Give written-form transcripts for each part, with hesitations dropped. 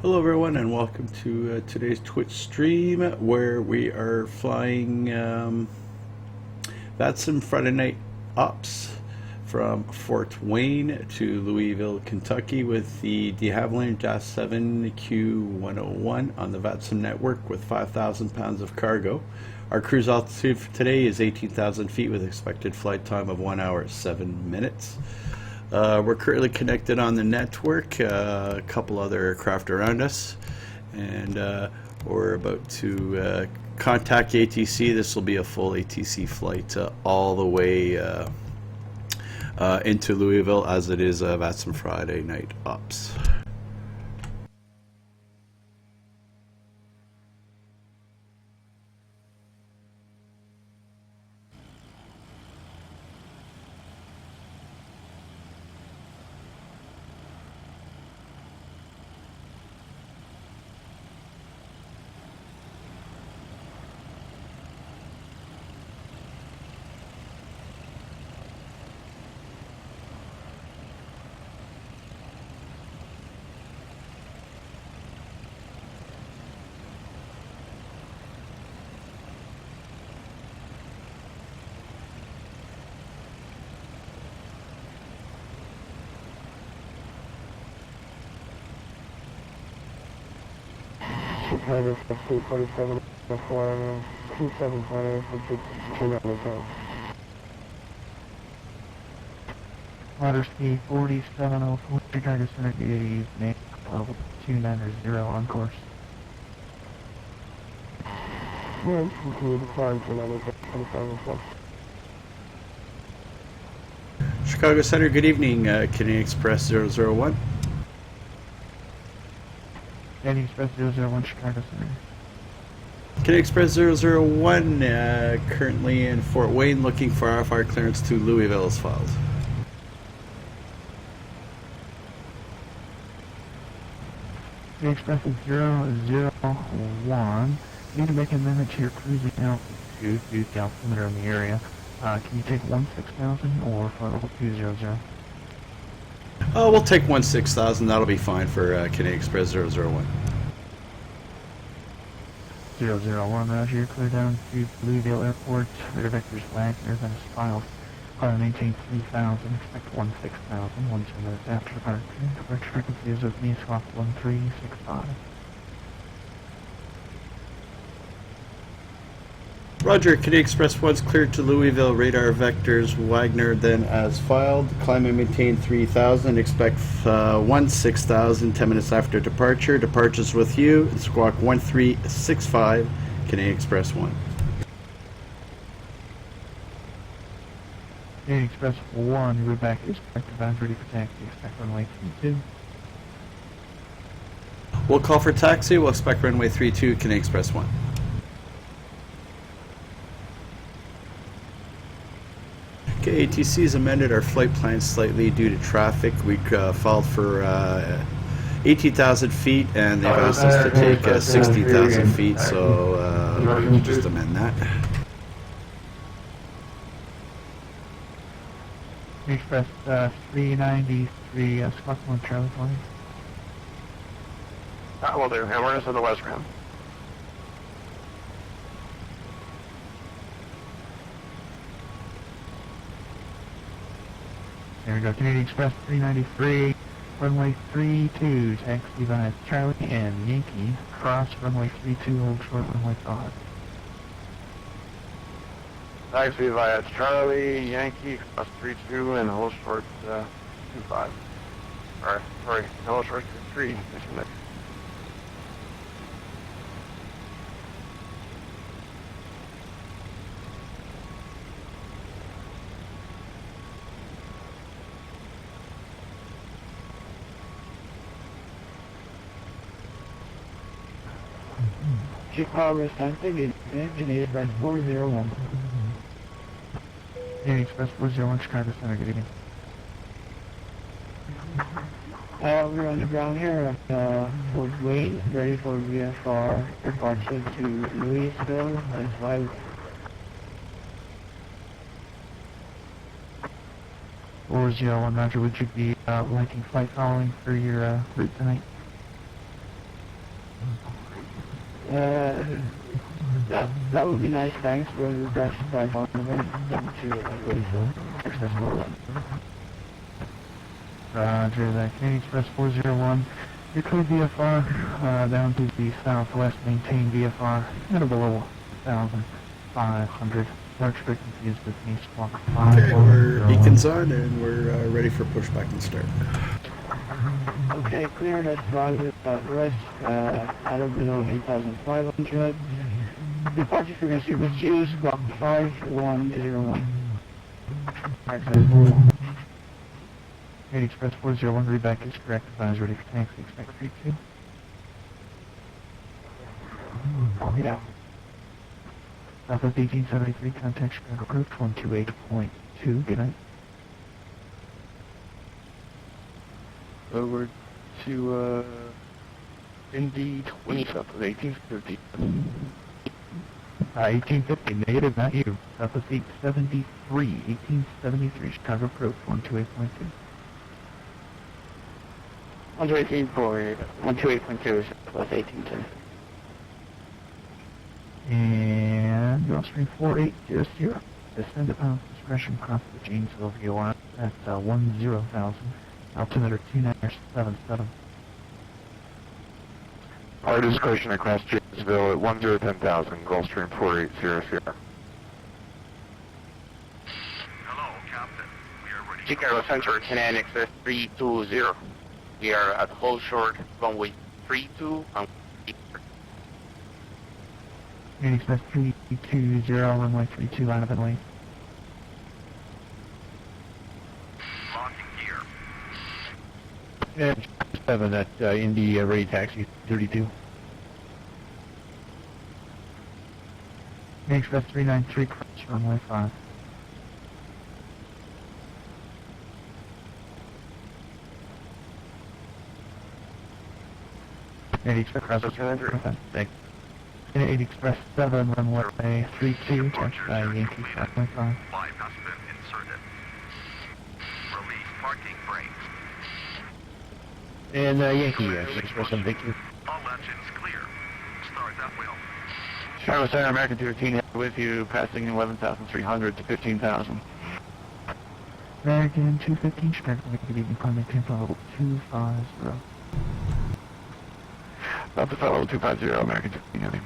Hello everyone and welcome to today's Twitch stream where we are flying VATSIM Friday night ops from Fort Wayne to Louisville, Kentucky with the Dehavilland Dash 7Q101 on the VATSIM network with 5,000 pounds of cargo. Our cruise altitude for today is 18,000 feet with expected flight time of 1 hour 7 minutes. We're currently connected on the network, a couple other aircraft around us, and we're about to contact ATC. This will be a full ATC flight all the way into Louisville, as it is VATSIM Friday night ops. Chicago P3D 2720 Water speed 4704, Chicago Center Gate, Nick, level 290 on course. Chicago Center, good evening, Canadian Express 001. Canadian Express 001, Chicago Center. Canadian Express 001 currently in Fort Wayne looking for RFR clearance to Louisville is filed. Canadian Express 001, you need to make an amendment to your cruising altitude due to altimeter in the area. Can you take 16,000 or flight level 200? Oh, we'll take 16,000. That'll be fine for Canadian Express 001. 001, Roger, you're clear down to Louisville Airport. Radar vectors Wagner, that is filed. Climb and maintain 3,000, expect 16,000, 1 2 minutes after departure. Departure frequency is with me, swap 1365. Roger, Canadian Express 1's cleared to Louisville, radar vectors Wagner, then as filed. Climb and maintain 3,000, expect 16,000, 10 minutes after departure. Departures with you, squawk 1365, Canadian Express 1. Canadian Express 1, route back is expected bound ready for taxi, expect runway 32. We'll call for taxi, we'll expect runway 32, Canadian Express 1. Okay, ATC's amended our flight plan slightly due to traffic. We filed for 18,000 feet and they've asked us to take 60,000 feet, so we can just amend that. Express 393, squawk 1 Charlie 20. That will do. Awareness of the West Ground. There we go, Canadian Express 393, runway 32, taxi via Charlie and Yankee, cross runway 32, hold short runway 5. Taxi via Charlie, Yankee, Express 32, and hold short 25. Sorry, hold short 3. Chicago Center, originated by 401. Canadian Express 401, Chicago Center, good evening. We're on the ground here at Fort Wayne, ready for VFR departure to Louisville and flight 401, Roger, would you be liking flight following for your route tonight? That would be nice, thanks. We'll request 500 to Louisville. Accessible. Roger that. Canadian Express 401. Your code VFR down to the southwest. Maintain VFR at or below 1,500. Large frequency is with me. Squawk Okay, we're 5101. beacons on and we're ready for pushback and start. Okay, clear. That's Roger. West, at or below 8,500. Departure frequency was used. Squawk 5101. Accessible. Canadian Express 401. Readback is correct. Advise ready for taxi. Expect 32. Yeah. Southwest 1873. Contact Chicago Approach 128.2. Good night. Over to Indy 20 south of 1850. 1850. Negative, not you. Southwest 873. 1873. Chicago Approach 128.2. 128.2 plus 1810. And Gulfstream 4800. Descend upon discretion across the Janesville VOR at 10,000. Altimeter 2977. Our discretion across Janesville at 1010,000, Gulfstream 4800. Hello, Captain. We are ready. Chicago Center, Canadian Express 320. We are at hold short, runway 32. Canadian Express 320, runway 32, line up and lane. Locking gear. Yeah, 7 at Indy ready taxi 32. Canadian Express 393, cross runway 5. Canadian Express cross thanks. Canadian Express 7, runway 32, touch by Yankee 5.5. Line has been inserted. Release parking brakes. And Yankee Express 7, thank you. All engines clear. Start at will. Chicago Center, American 213 with you, passing 11,300 to 15,000. American 215, Chicago, good evening, climb maintain flight level 250. About to follow 250, American 213.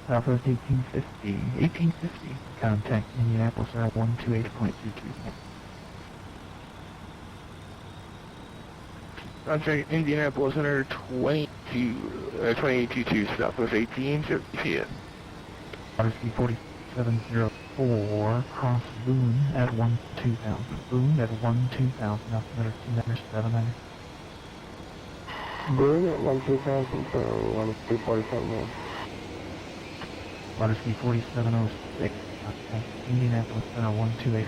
Southwest 1850, contact Indianapolis Air 128.22. Contact Indianapolis Center 2822, Southwest 1850. Odyssey 4704, cross Boone at 12,000. Boone at 12,000, altimeter 2979. Boone at 12,000 for 1247. Odyssey 4706, contact Indianapolis Center 128.22.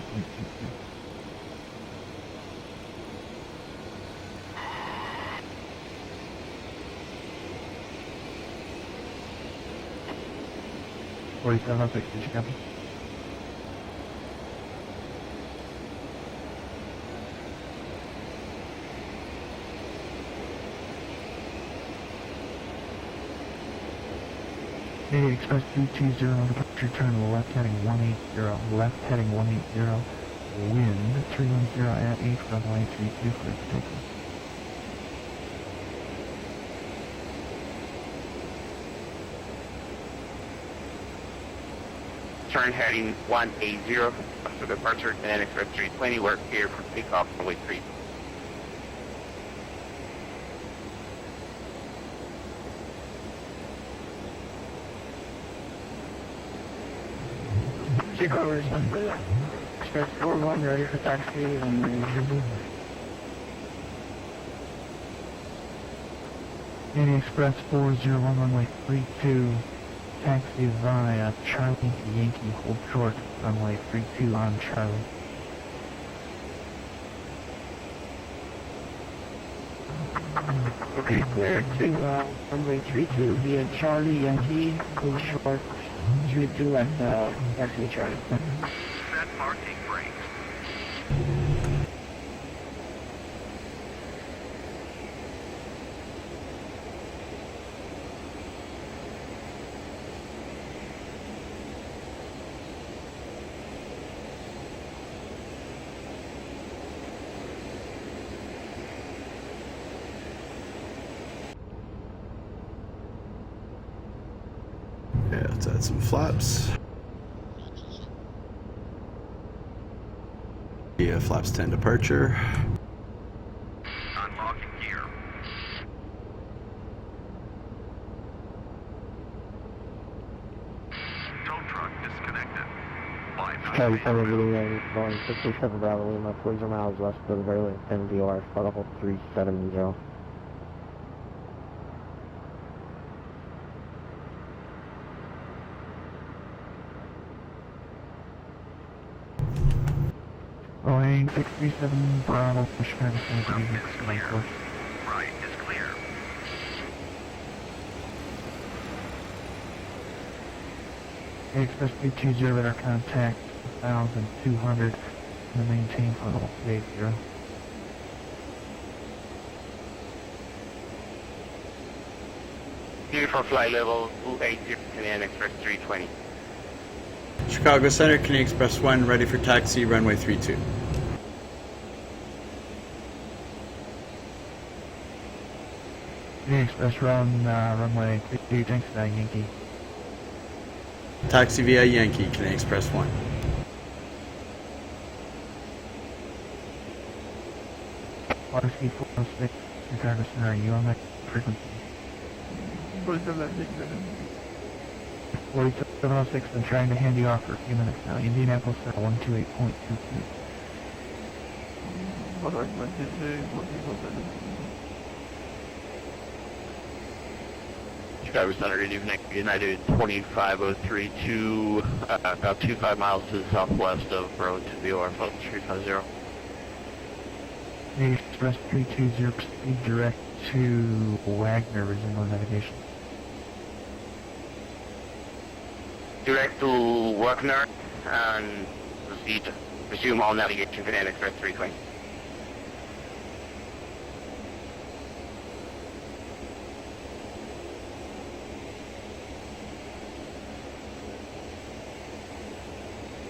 Did you copy? Canadian Express 220, departure turn left heading 180, left heading 180, wind 310 at 8, runway 32 for takeoff. Turn heading 180. So departure, Canadian Express 320. We're here for takeoff, runway 3. Chicago Express 41, ready for taxi and Canadian Express 401, runway 32, taxi via Charlie Yankee, hold short, runway 32 on Charlie. Okay, clear to runway 32 via Charlie Yankee, hold short, 32 at taxi Charlie. Set parking brakes. Okay, let's add some flaps. Yeah, flaps 10 departure. Unlocking gear. Tow truck disconnected. Charlie 7 Louisville, going 67 Bravo Lima, 40 miles west of the Dehavilland NVR, Protocol 370. Boeing 637 Bravo, Chicago 7 Clear. Right is clear. Express 320 radar contact 1,200 and maintain protocol 380. Here for flight level 280, Canadian Express 320. Chicago Center, Canadian Express 1, ready for taxi, runway 32. Express runway 32, thanks for that, Yankee. Taxi via Yankee, Canadian Express 1. RC 406, Chicago Center, are you on that frequency? 4706, been trying to hand you off for a few minutes now. Indianapolis Center 128.22. Chicago Center, good evening. United 2503 about 25 miles to the southwest of road to VOR, 350. Express 320, proceed direct to Wagner, resume on navigation. Direct to Wagner and proceed, resume all navigation, Canadian Express 320.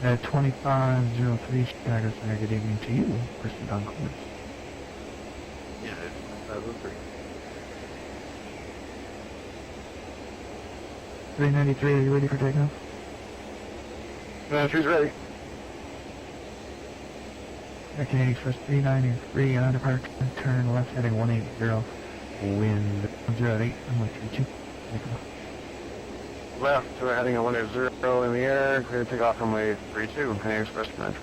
At 2503 Chicago Center, good evening to you. Proceed on course. Yeah, 503. 393, are you ready for takeoff? She's ready. Canadian Express 393 on departure, turn left heading 180, wind 0 at 8, runway 32. Takeoff. Left, we're heading at 180 in the air, clear to take off runway 32, Canadian Express entry.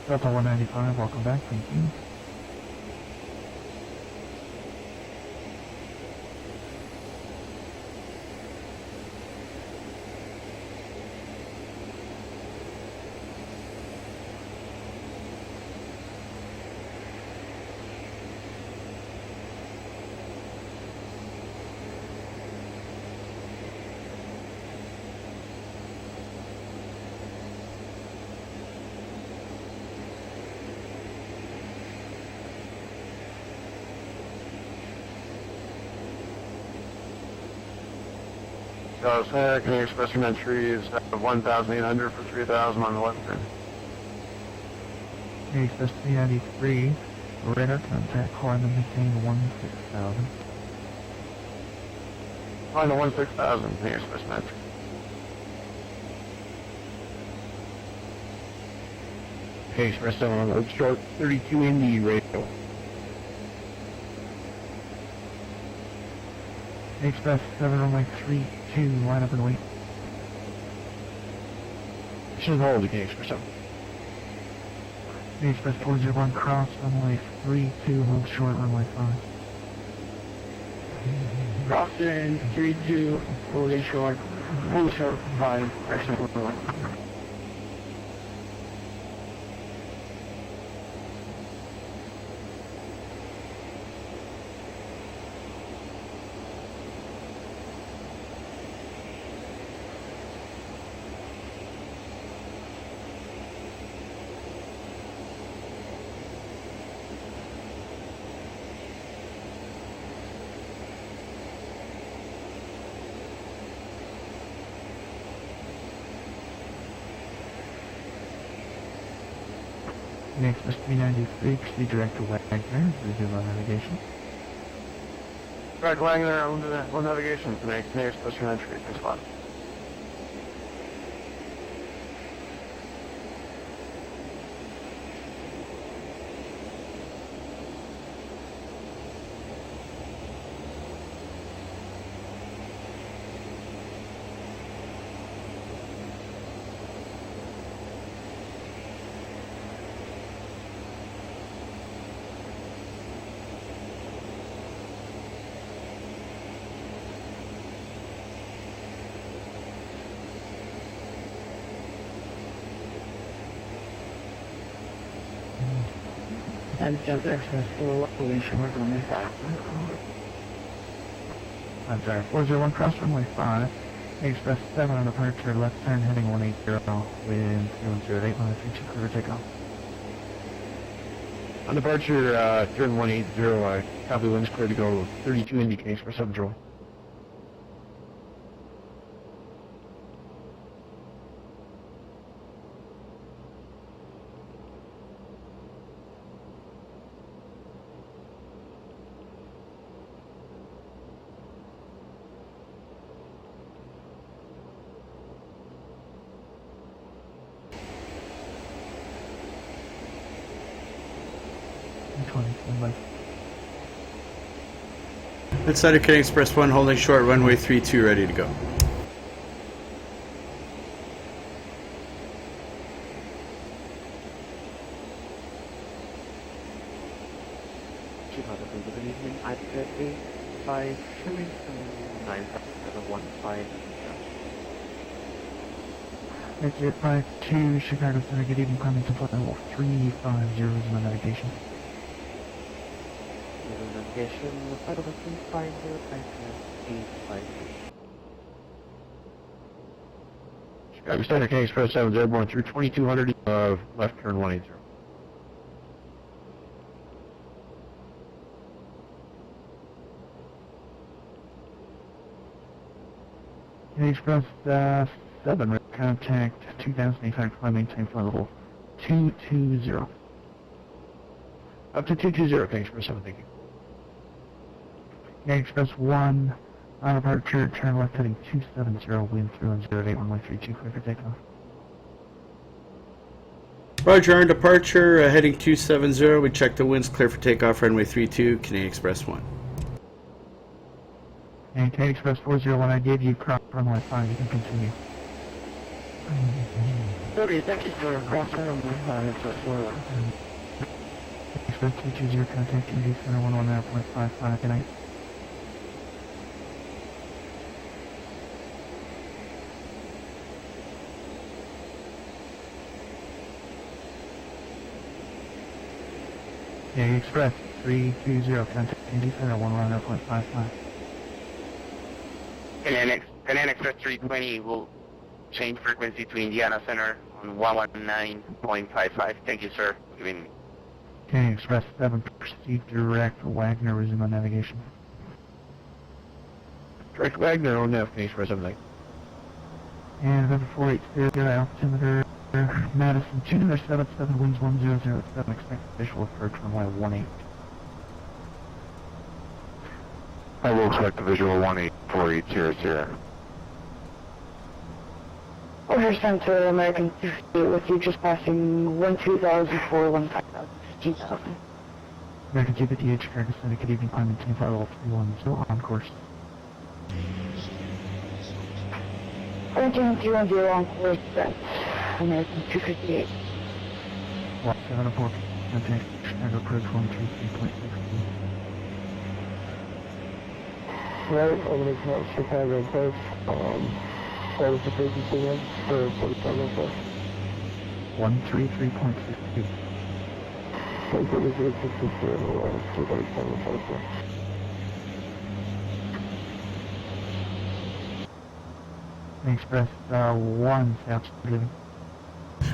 Delta 195, welcome back, thank you. So Canadian Express entry is 1,800 for 3,000 on the left turn. Canadian Express 393, radar contact, climb and maintain 16,000. On the 16,000, Canadian Express entry. Okay, Express on short 32 Indy radio. Express 7 runway 32, line up and wait. Should hold again, Express 7. Express 401, cross runway 32, hold short runway 5. Crossing 32, holding short, 5, excellent runway. Xpress 393, proceed direct to Wagner, resume on navigation. Greg Wagner on navigation to make Canadian Express 393. Thanks a lot. And jump Xpress 4 holding short runway 5. I'm sorry, 401 cross runway 5. Xpress 7 on departure, left turn heading 180, wind 3108, line 32, clear for takeoff. On departure, turn 180, copy winds clear to go 32 indicates for subcontrol. Inside of Canadian Express 1, holding short, runway 32, ready to go. Good evening. I'd say 5 showing 9715. Exit 52, Chicago Center, good evening, climbing to flight level 350, resume on navigation. Navigation, flight level 350, Chicago Center, K Express 7 airborne through 2200, left turn 180. Express 7, contact 2085, climb maintain flight level 220. Up to 220, K Express 7, thank you. Express 1, on departure, turn left heading 270, wind 310, runway 32, clear for takeoff. Roger, on departure, heading 270. We check the winds, clear for takeoff, runway 32, Canadian Express 1. And Canadian Express 401, I gave you cross runway 5, you can continue. Sorry, thank you for crossing runway 5, Express 401. Express 220, contact TD Center 119.55, good night. Yeah, Express 320, contact TD Center 119.55. Canadian Express 320 will change frequency to Indiana Center on 119.55. Thank you, sir. Good evening. Canadian Express 7, proceed direct to Wagner, resume on navigation. Direct Wagner on nav, K Express 7, thank you. And November 480, altimeter, Madison 2077, winds 1007, expect visual approach runway 18. I will expect the visual 18480. Order Center, American 258 with you, just passing 12,000, 15,000. American 258, Chicago Center, good evening, climb maintain flight level 310, on course. American 310 on course, that's American 258. Lot 704, contact Chicago approach 133.16. Right, over the top, Chicago approach, what was the frequency again for 4704? 133.62. Take it with 4704. Express 1, South Living.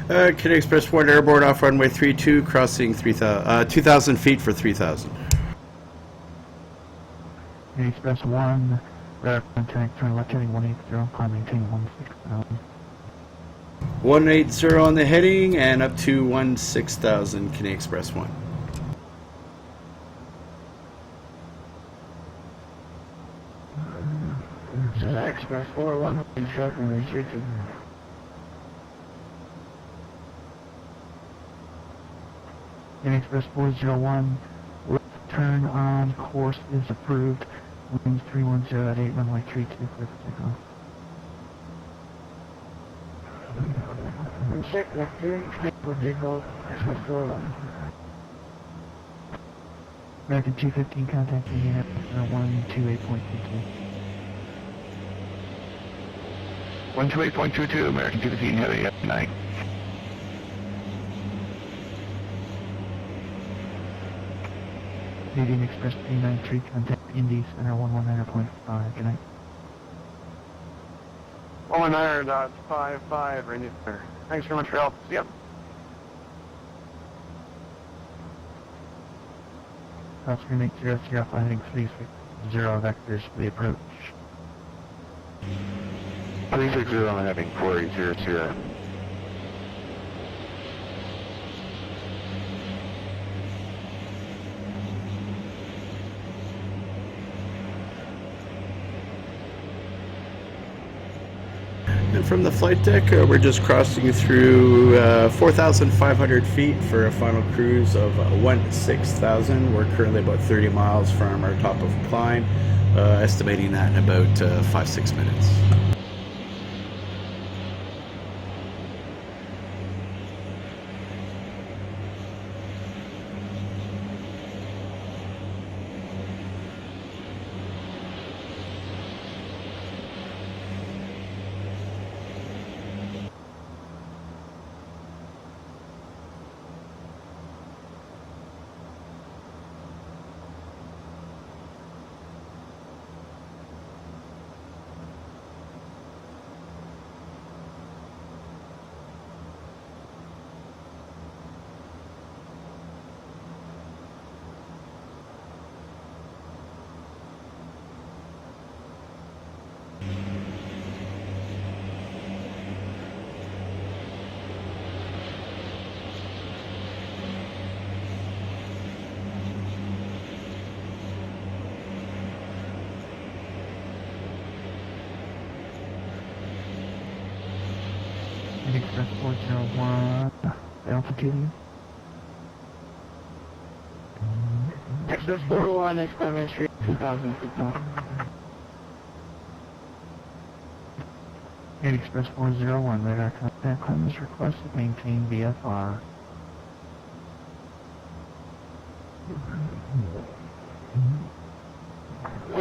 Canadian Express 1, airborne off runway 32, crossing 2,000 feet for 3,000. Express 1, radar contact, turn left heading 180, climb maintain 16,000. 180 on the heading and up to 16,000 Canadian Express 1. Xpress 4, 1 truck and restricted. Express 401, left turn on course is approved. Winds 310 at 8, runway 32 for takeoff. Check left turn, for takeoff, Xpress 401. American 215 contacting unit 128.22. 128.22, American 215 Heavy at night. Canadian Express 393 contact Indy Center 119.5. Good night. 119.55, radio center. Thanks very much for your help. See ya. Oscar 8005 heading 360 vectors for the approach. 360 on heading 4800. And from the flight deck, we're just crossing through 4,500 feet for a final cruise of 16,000. We're currently about 30 miles from our top of climb, estimating that in about 5-6 minutes. Express 401, altitude. Express 401, exclamation Street, 2,000 feet now. Express 401, radar contact climb is requested, maintain VFR.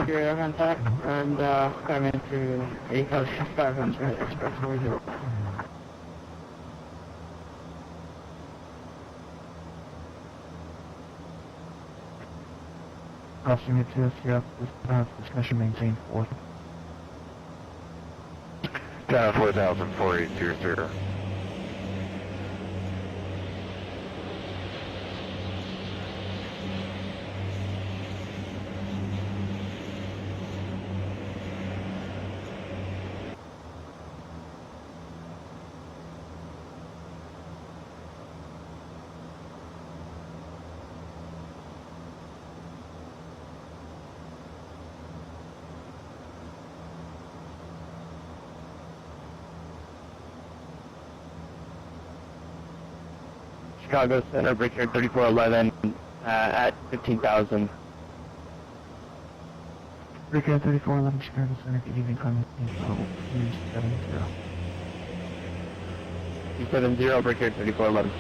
Radar contact, and climb into 8,500, Express 401. Crossing it to SCF, discussion maintain 4. 4,4800. Chicago Center, Brickyard 3411, at 15,000. Brickyard 3411, Chicago Center, good evening, climate info, 270. 270, Brickyard 3411.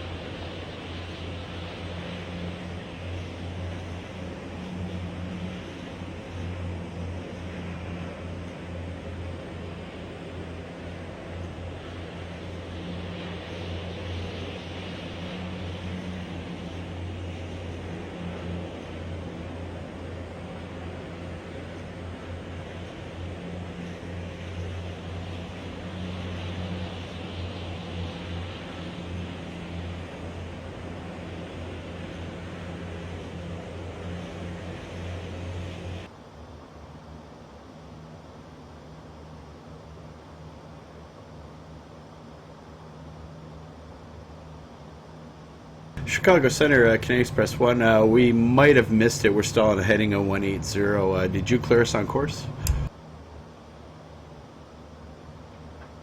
Chicago Center, Canadian Express 1, we might have missed it. We're still on a heading of 180. Did you clear us on course?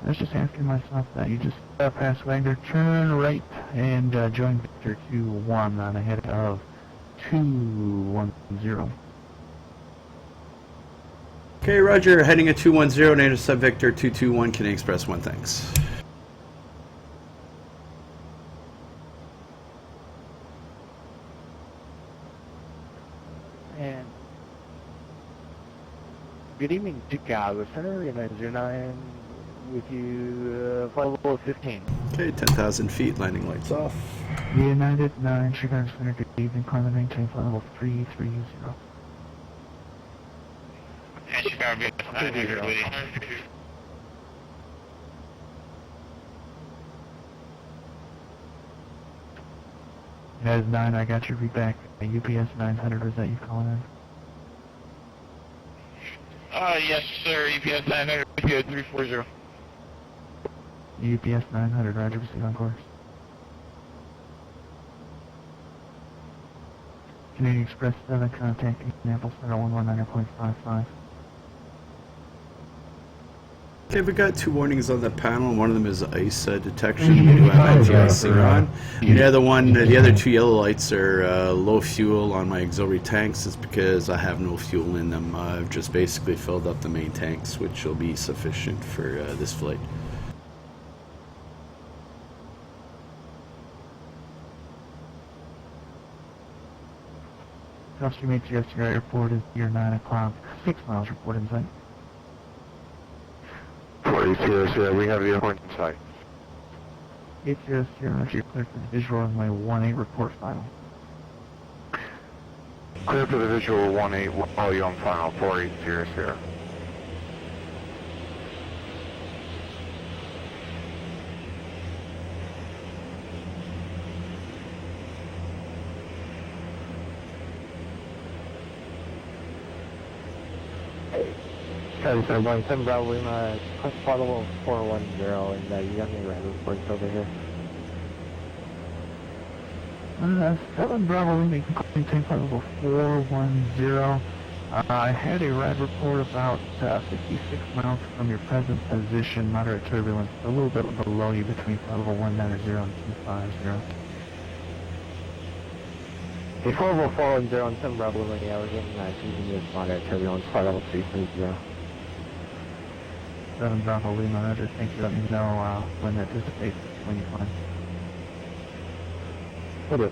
I was just asking myself that. You just pass Wagner, turn right, and join Victor 2-1 on ahead of 210. Okay, roger. Heading at 210, native sub Victor 221, Canadian Express 1, thanks. And good evening, Chicago Center, United 09 with you, flight level 15. Okay, 10,000 feet, landing lights off. United 9, Chicago Center, good evening, climb and maintain flight level 330. And Chicago, United 9, I got your feedback. UPS 900, was that you calling in? yes, sir. UPS 900, 340. UPS 900, roger, proceed on course. Canadian Express 7, contacting Naples Center 119.55. Okay, we got 2 warnings on the panel, and one of them is ice detection. We do have anti-icing on. The other 2 yellow lights are low fuel on my auxiliary tanks. It's because I have no fuel in them. I've just basically filled up the main tanks, which will be sufficient for this flight. Costume ATS Airport is your 9 o'clock, 6 miles report in sight. 4000, we have the airport in sight. 800, you're clear for the visual of my 1-8 report final. Clear for the visual 1-8, volume on final, 4800. Sorry, 7 Bravo Lima, flight level 410, and you got any radar reports over here? 7 Bravo Lima, maintain flight level 410. I had a rad report about 56 miles from your present position, moderate turbulence, a little bit below you between flight level 190 and 250. Before level 410 and 7 Bravo Lima, yeah, we're getting using this moderate turbulence, flight level 330. 7 Bravo Lima, roger, thank you, let me know when that dissipates, when you fly. Will do.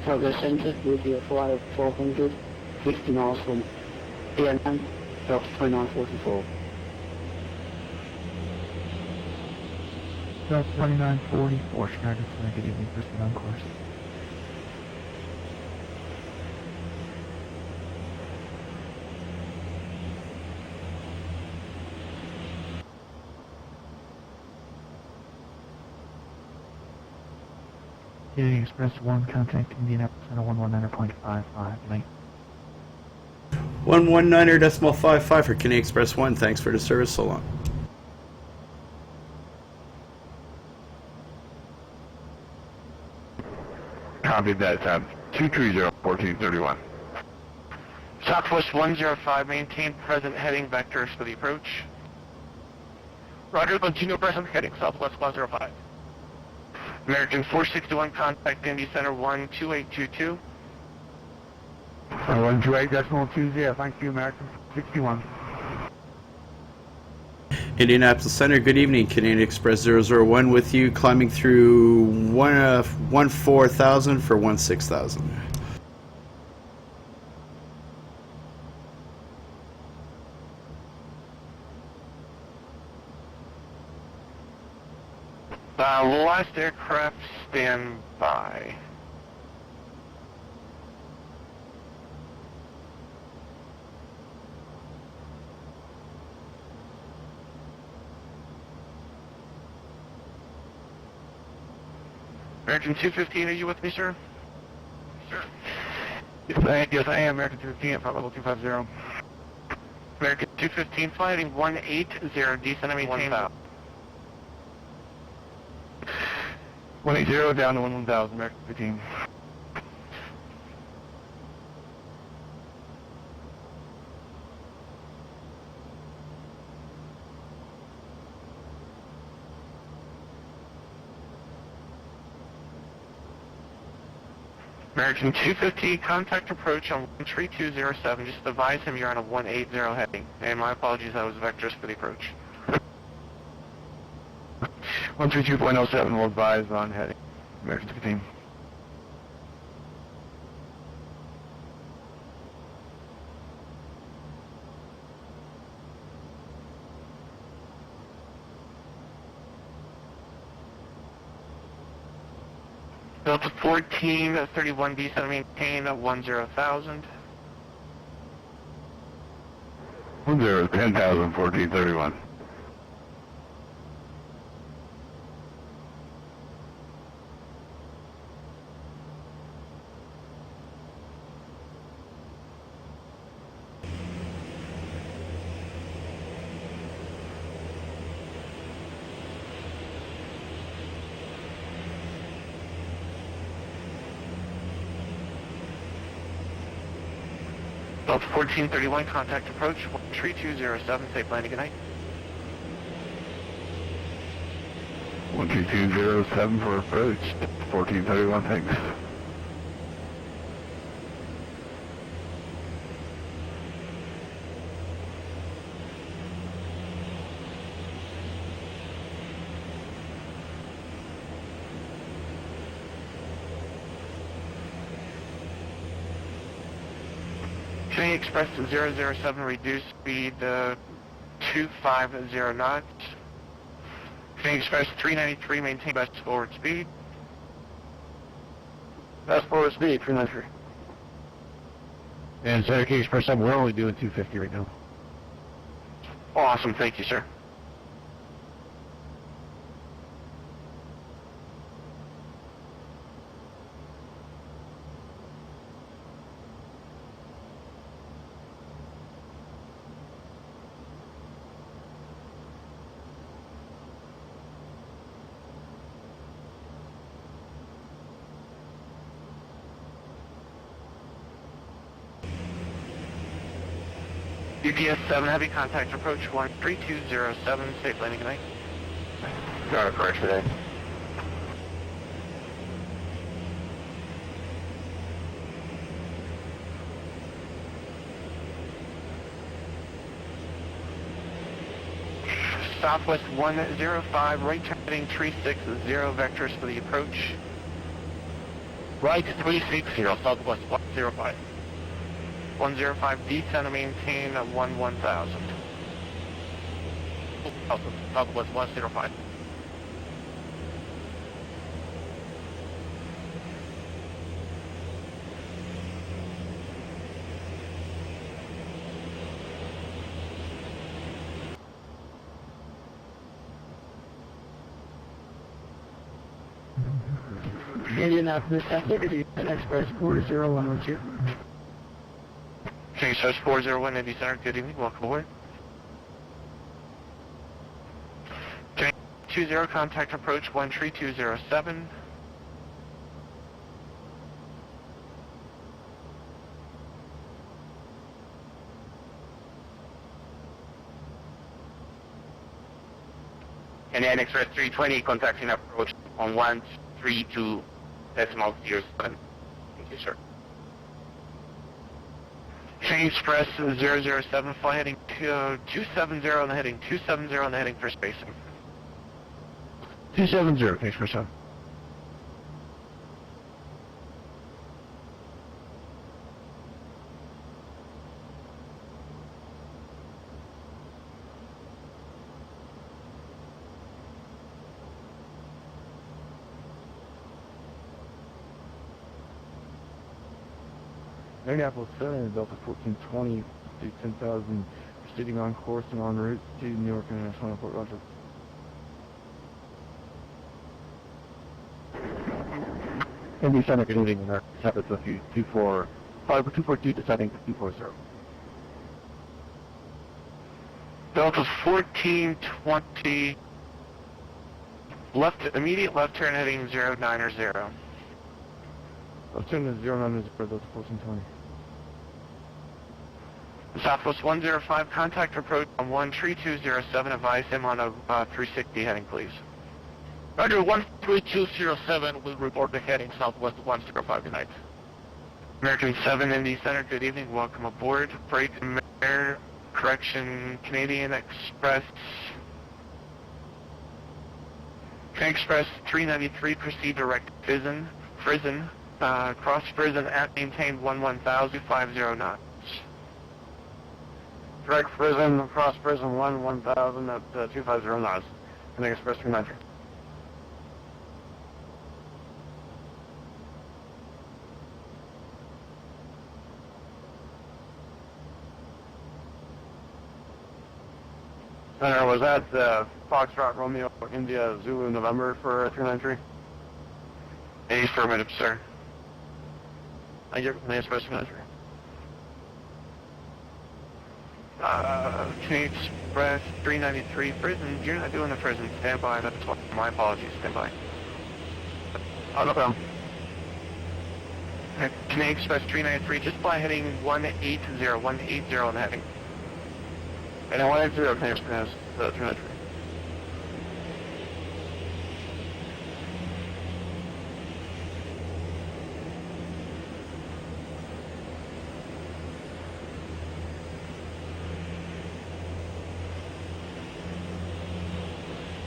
Chicago Center with your flight of 1200, 50 miles from Airline, Delta 2944. Delta 2944, Chicago Center, good evening, proceed on course. Canadian Express 1, contact Indianapolis Center 119.55, good night. 119.55 for Canadian Express 1. Thanks for the service so long. Copy that, 230-1431. Southwest 105, maintain present heading vectors for the approach. Roger, continue present heading, Southwest 105. American 461, contact Indy Center 12822. 128.20, thank you, American 61. Indianapolis Center, good evening. Canadian Express 001 with you, climbing through 14,000 for 16,000. Last aircraft stand by. American 215, are you with me, sir? Sure. Yes, I am. American 215 at level 250. American 215, flighting 180, descend and maintain. 180 down to 11,000, American 15. American 250, contact approach on 13207. Just advise him you're on a 180 heading. And my apologies, that was vectors for the approach. 132.07 will advise on heading, American 15. Delta 14, 31 descend maintain 10,000. 10,000, 1431. Delta 1431, contact approach 13207. Safe landing, good night. 13207 for approach, 1431, thanks. Canadian Express 007, reduce speed 250 knots. Canadian Express 393, maintain best forward speed. Best forward speed, 393. And Center K Express 7, we're only doing 250 right now. Awesome, thank you, sir. UPS 7 heavy contact approach 13207. Safe landing, good night. Got it, correct today. Southwest 105, right turning 360 vectors for the approach. Right 360, Southwest 105. 105, descend and maintain 1000. Southwest 105. Indianapolis, Express 401 with you. Express 401 Indy Center, good evening, welcome aboard. Train 20, contact approach 13207. And then Express 320 contacting approach on 132.07. Thank you, sir. Train Express 007, fly heading 270 on the heading 270 on the heading for spacing. 270, King Express 7. Indianapolis 7, Delta 1420 to 10,000, proceeding on course and en route to Newark International Airport, roger. Indy Center, good evening, Rapid with you, 242 descending to 240. Delta 1420, immediate left turn heading 090. Let's turn to 090 for Delta 1420. Southwest 105, contact approach on 13207, advise him on a 360 heading, please. Roger, 13207 will report the heading Southwest 105 tonight. American 7 Indy Center, good evening, welcome aboard. Break Air, correction, Canadian Express. Train Express 393, proceed direct Frisen, cross Frisen at maintain 11050 knots. Direct Frisen, across Frisen 1000 at 250 knots. Canadian Express 393. Center, was that Foxtrot Romeo India Zulu November for 393? Affirmative, sir. Thank you. Canadian Express 393. Canadian Express 393, Frisen, you're not doing the Frisen, stand by, that's what, my apologies, stand by. Oh, no problem. Canadian Express 393, just fly heading 180 on the heading. And then 180, Canadian Express 393.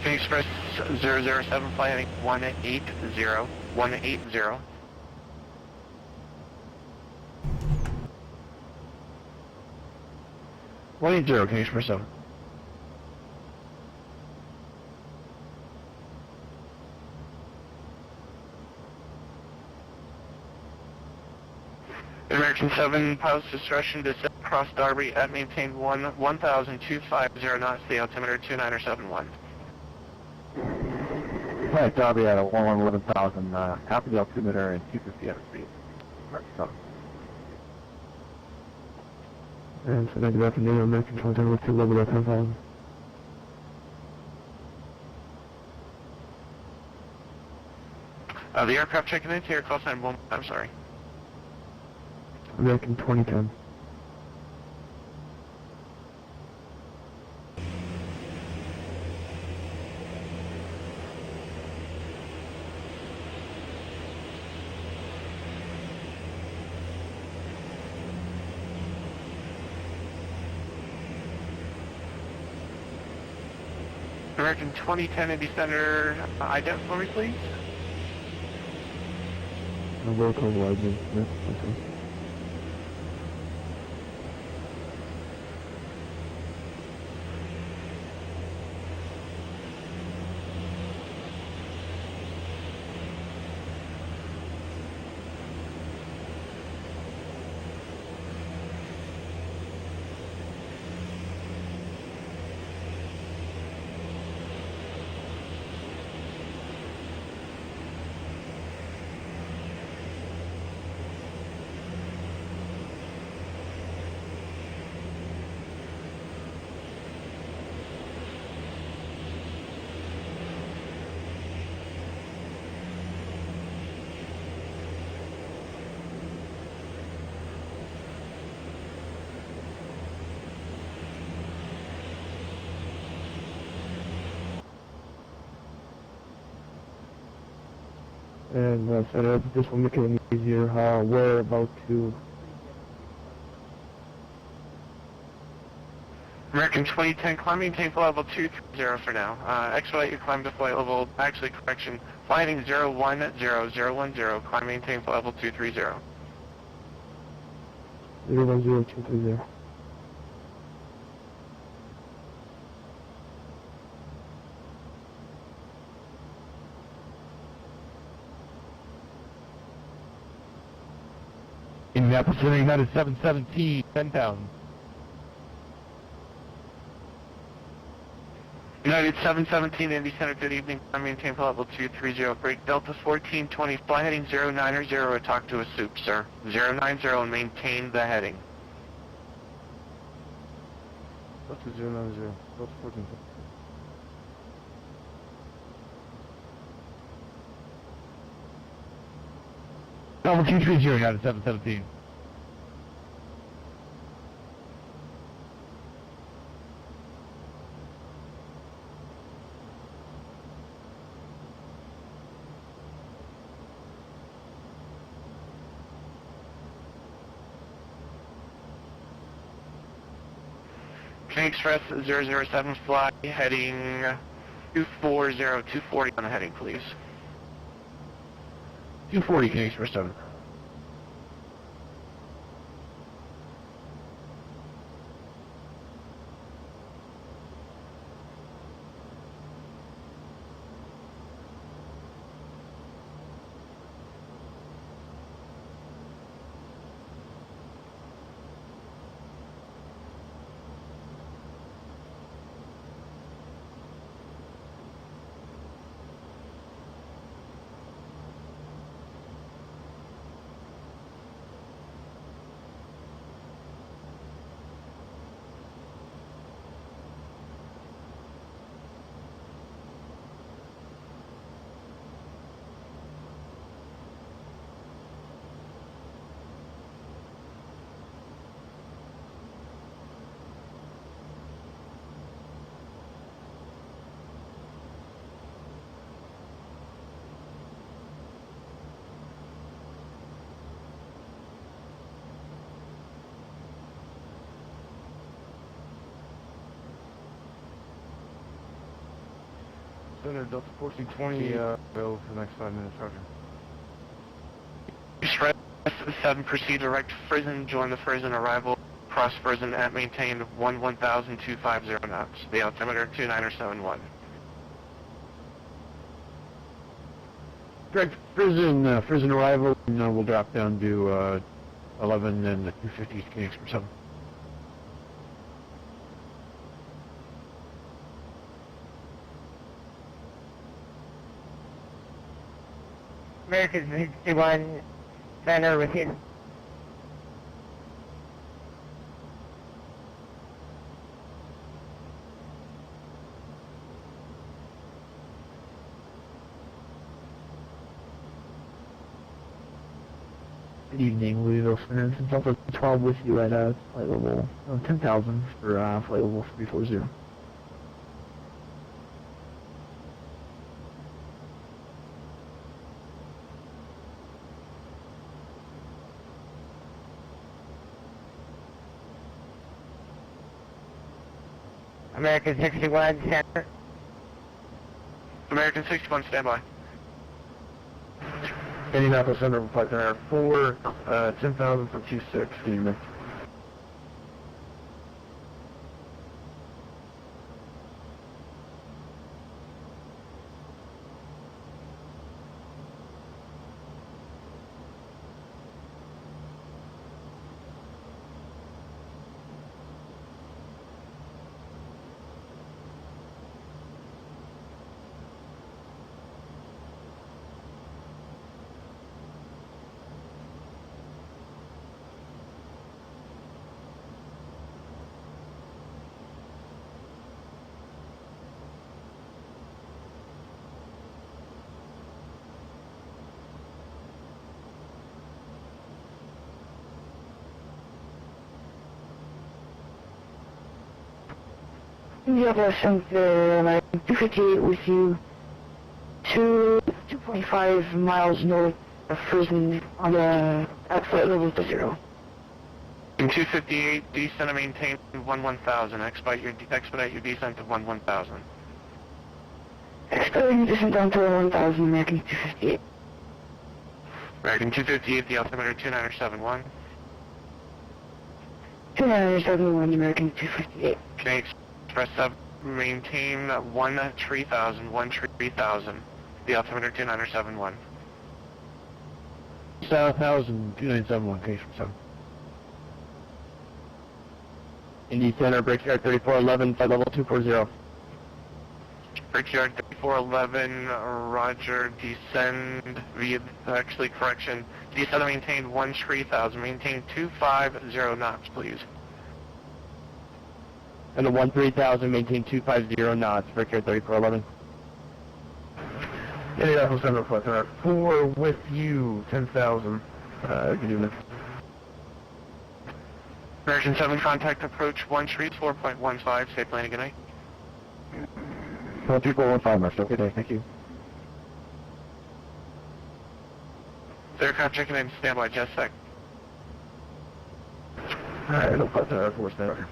Canadian Express 007, fly heading 180. 180, King Express 7. American 7, pilot's discretion to set across Darby at maintain 1,250 knots, the altimeter 2971. Right, Darby at a 11,000, half of the altimeter and 250 at speed. Right, so. And so good afternoon, American 20 with 2 level at 10,000. The aircraft checking into your call sign 1, I'm sorry. American 2010. American 2010 Indy Center, ident for me, please. Local widely, yeah, okay. And Senator, this will make it easier. We're about to... American 2010, climb maintain flight level 230 for now. Expedite your climb to flight level, actually correction, flight heading 010010, climb maintain flight level 230. 010230. Indianapolis Center United 717, 10,000. United 717, Indy Center, good evening. I maintain flight level 230, break Delta 1420, fly heading 090, talk to a soup, sir. 090 and maintain the heading. What's the 090? What's 14? Level 230, United 717. Xpress 007 fly heading 240 on the heading, please. 240, King Xpress 7. Center Delta 1420, available for the next 5 minutes, roger. Express 7, proceed direct Frozen, join the Frozen arrival, cross Frozen at maintain 1,250 knots, the altimeter 2971. Direct Prison arrival, and we'll drop down to 11 and the 250 King Xpress 7. American 61 Center within. Good evening, Louisville Center. Since Delta 12 with you at flight level 10,000 for flight level 340. American 61 Center. American 61, stand by. Indianapolis Center, flight center 4, 10,000 for 26, good evening. Dehavilland Dash 258 with you, 2.5 miles north of Frisman on the at flight level 0. In 258, descend and maintain 11,000. Expedite your descent to 11,000. Expediting descent down to 1,000, American 258. American 258, the altimeter 2971. 2971, American 258. Okay, Express 7, maintain 1,3000, the altimeter 2971. South 1000, 2971, case from 7. Indy Center, Brickyard 3411, flight level 240. Brickyard 3411, roger, descend, correction, descend and maintain 1,3000, maintain 250 knots, please. And the 13,000, maintain 250 knots, Brickyard 3411. Indianapolis Center, flight center 4 with you, 10,000. Good evening. American 7, contact approach 134.15, safe landing, good night. 3415, Master. Okay, day. Thank you. Aircraft checking in, standby, just sec. Alright, no flight center, 4 standby.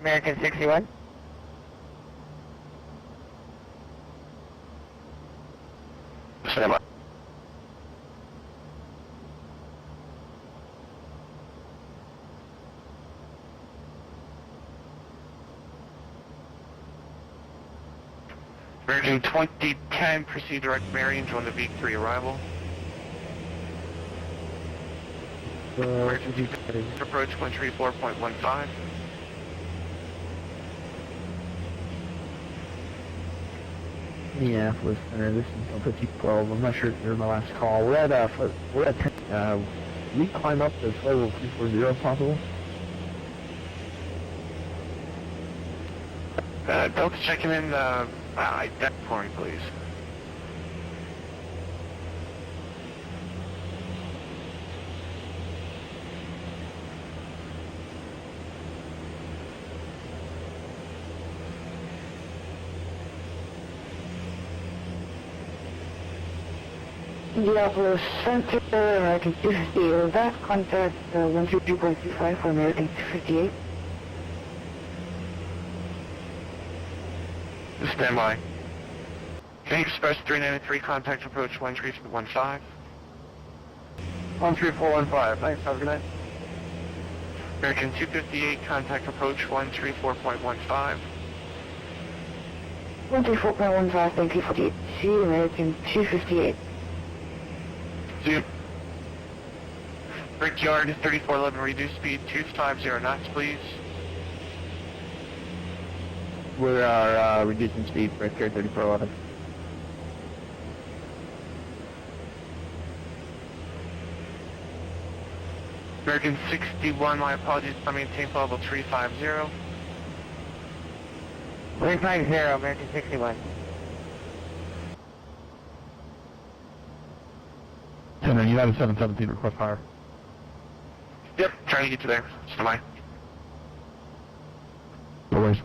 American 61. Standby. Virgin 2010, proceed direct Marion, join the V3 arrival. Emergency approach 134.15. Minneapolis Center, this is 5012. I'm not sure if you're my last call. We're at 10, we climb up to flight level 240 if possible. Delta checking in, deck pouring, please. Indianapolis Center, American 258. Back contact 132.25 for American 258. Standby. Can Express 393, contact approach 13415. 13415, thanks, have a good night. American 258, contact approach 134.15. 134.15, thank you for the C, American 258. See you. Brickyard 3411, reduce speed 250 knots, please. We are reducing speed, Brickyard 3411. American 61, my apologies, I maintain flight level 350. 350, American 61. Center, United 717, request fire. Yep, trying to get you there. Standby. No worries.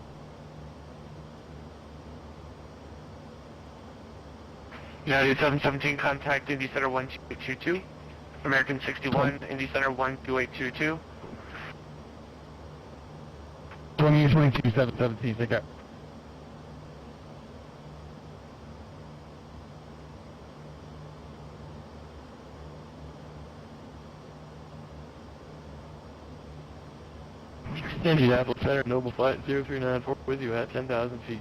United 717, contact Indy Center 1222. American 61, Indy Center 12822. 22, 717, take care. Indianapolis Center, Noble Flight 0394 with you at 10,000 feet.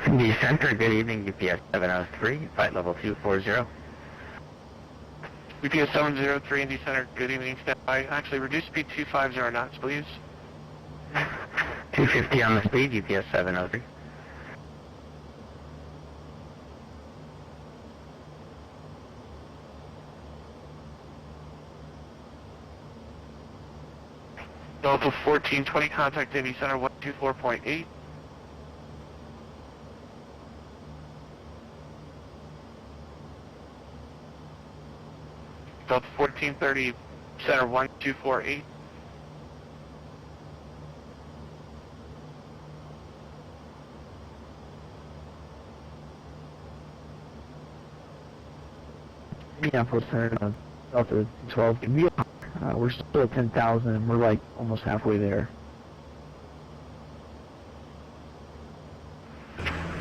The Center, good evening, UPS 703, flight level 240. UPS 703, Indy Center, good evening, standby. Actually, reduce speed 250 knots, please. 250 on the speed, UPS 703. Delta 1420, contact Indy Center 124.8. Delta 1430, Center 1248. Minneapolis Center, Delta 12. We're still at 10,000 and we're like almost halfway there.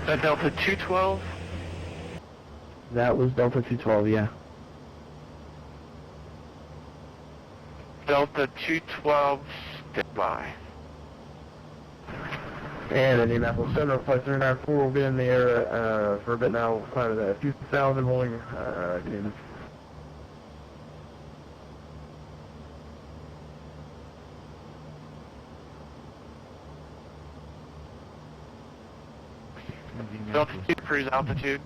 That Delta 212. That was Delta 212, yeah. Delta 212, standby. And Indianapolis Center, Flight 394 will be in the air for a bit now, climbing at 2,000, holding in. Delta 2, cruise altitude.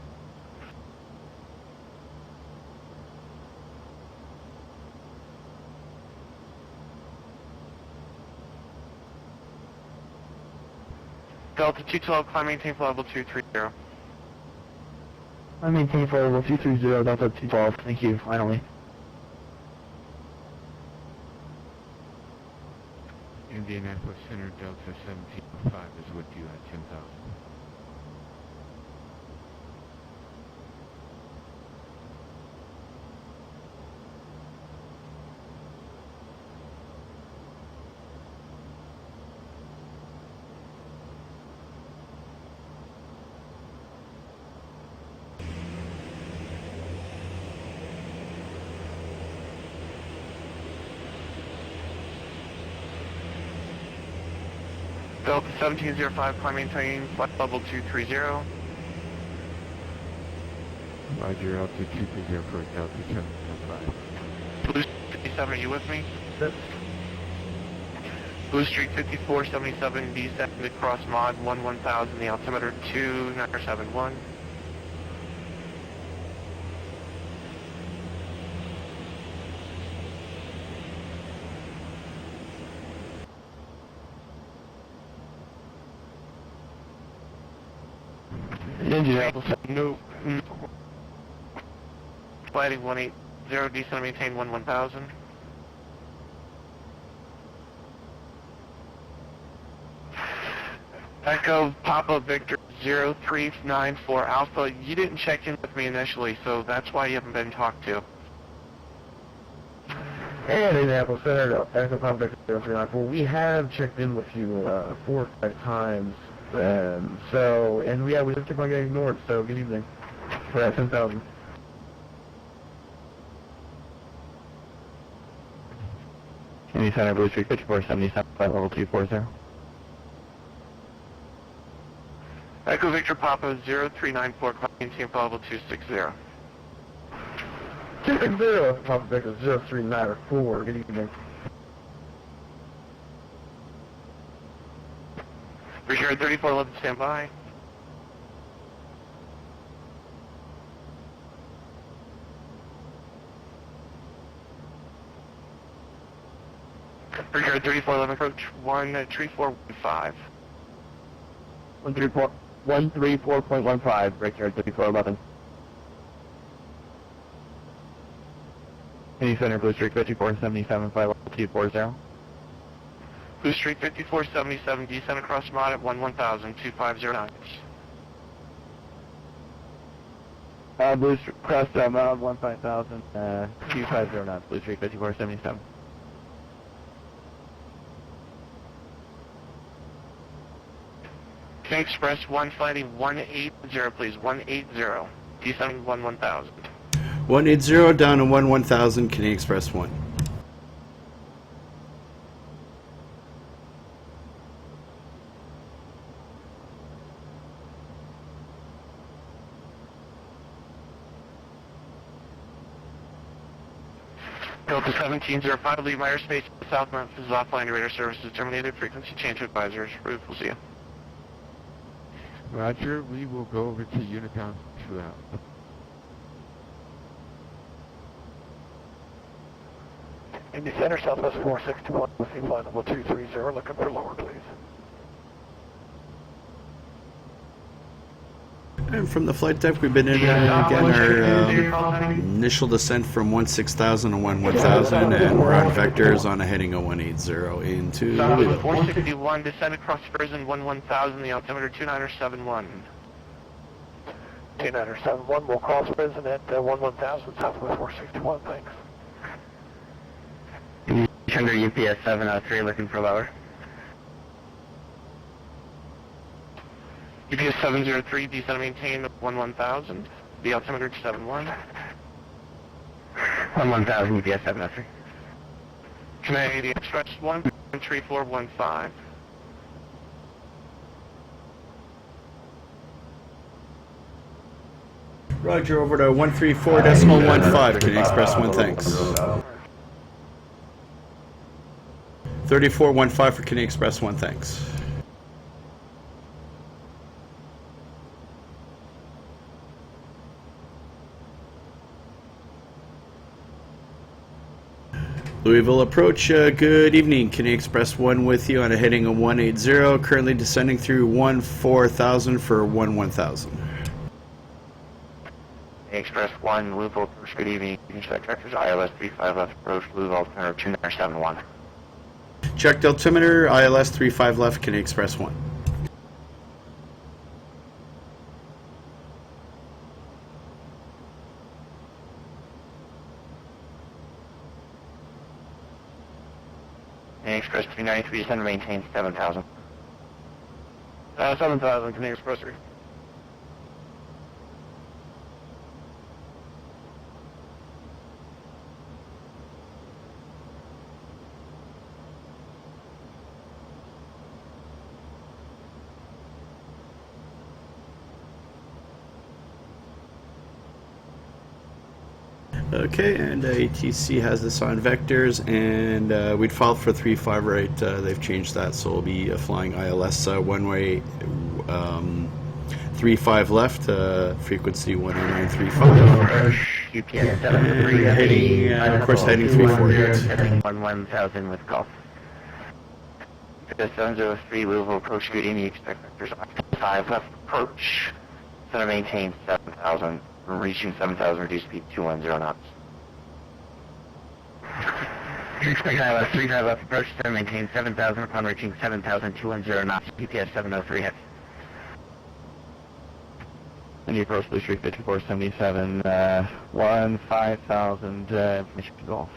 Delta 212, climb maintain for level 230. I maintain for level 230, Delta 212. Thank you, finally. Indianapolis Center, Delta 1705 is with you at 10,000. Delta 1705, climb maintain, flight level 230. Roger, altitude 230 for Delta 705. Blue Street 57, are you with me? Yep. Blue Street 5477, descend across mod 1000, the altimeter 2971. Indianapolis No. Flighting 180, descend maintain 1000. Echo Papa Victor 0394 Alpha, you didn't check in with me initially, so that's why you haven't been talked to. and Indianapolis Center, Echo Papa Victor 0394. We have checked in with you 4 or 5 times. And we just keep on getting ignored, so good evening. We're at 10,000. Indy Center, Blue Street 5477, flight level 240. Echo Victor Papa 0394, climb maintain for level 260. 260, Papa Victor 0394, good evening. Brigade 3411, stand by. Brigade 3411, approach 13415. 134.15, Brickyard 3411. Indy Center, Blue Street 5477, flight level 240. Blue Street 5477, descend across mod at 1000, 2509. Blue Street, cross mod 15,000, 2509, Blue Street 5477. Xpress 1 flighting 180, please, 180, descending 1000. 180 down to 1000, Canadian Express 1. Delta 1705, leave my airspace South Memphis, offline radar services terminated, frequency change to advisors. Ruth, we'll see you. Roger, we will go over to Unicom 2 out. Indy Center, Southwest 4621, with flight level 230, looking for lower, please. And from the flight deck, we've been in again our initial descent from 16,000 to 11,000, and we're on vectors on a heading of 180 into Louisville. 461, descend across Prison 11,000, the altimeter 2971. 2971, we'll cross Prison at 11,000, Southwest 461, thanks. Under UPS 703, looking for lower. UPS 703, descend and maintain 11,000, the altimeter 71. 11,000 UPS 703. Canadian Express 13415. Roger, over to 134.15. Can you express 1, thanks. 3415 for Canadian Express 1, thanks. Louisville approach, good evening. Canadian Express 1 with you on a heading of 180, currently descending through 14,000 for 11,000. Express 1, Louisville approach, good evening. You can check vectors, ILS 35 left approach, Louisville altimeter 2971. Checked altimeter, ILS 35 left, Canadian Express 1. Express 393, descend and maintain 7,000. 7,000, Canadian Express 3. Okay, and ATC has this on vectors, and we'd filed for 3.5 right. They've changed that, so we'll be flying ILS one-way 3.5 left, frequency 10935. UPS 73, heading, of course, heading 348. Heading 11,000 with Gulf. UPS 703, Louisville approach, good evening. Expect vectors 5 left approach. Center maintain 7,000. Reaching 7,000, reduced speed 210 knots. Expect ILS 35 left approach, center maintain 7,000 upon reaching 7,000, 210 knots. UPS 703 head. And the approach Blue Street 5477, 5,000, information to Gulf.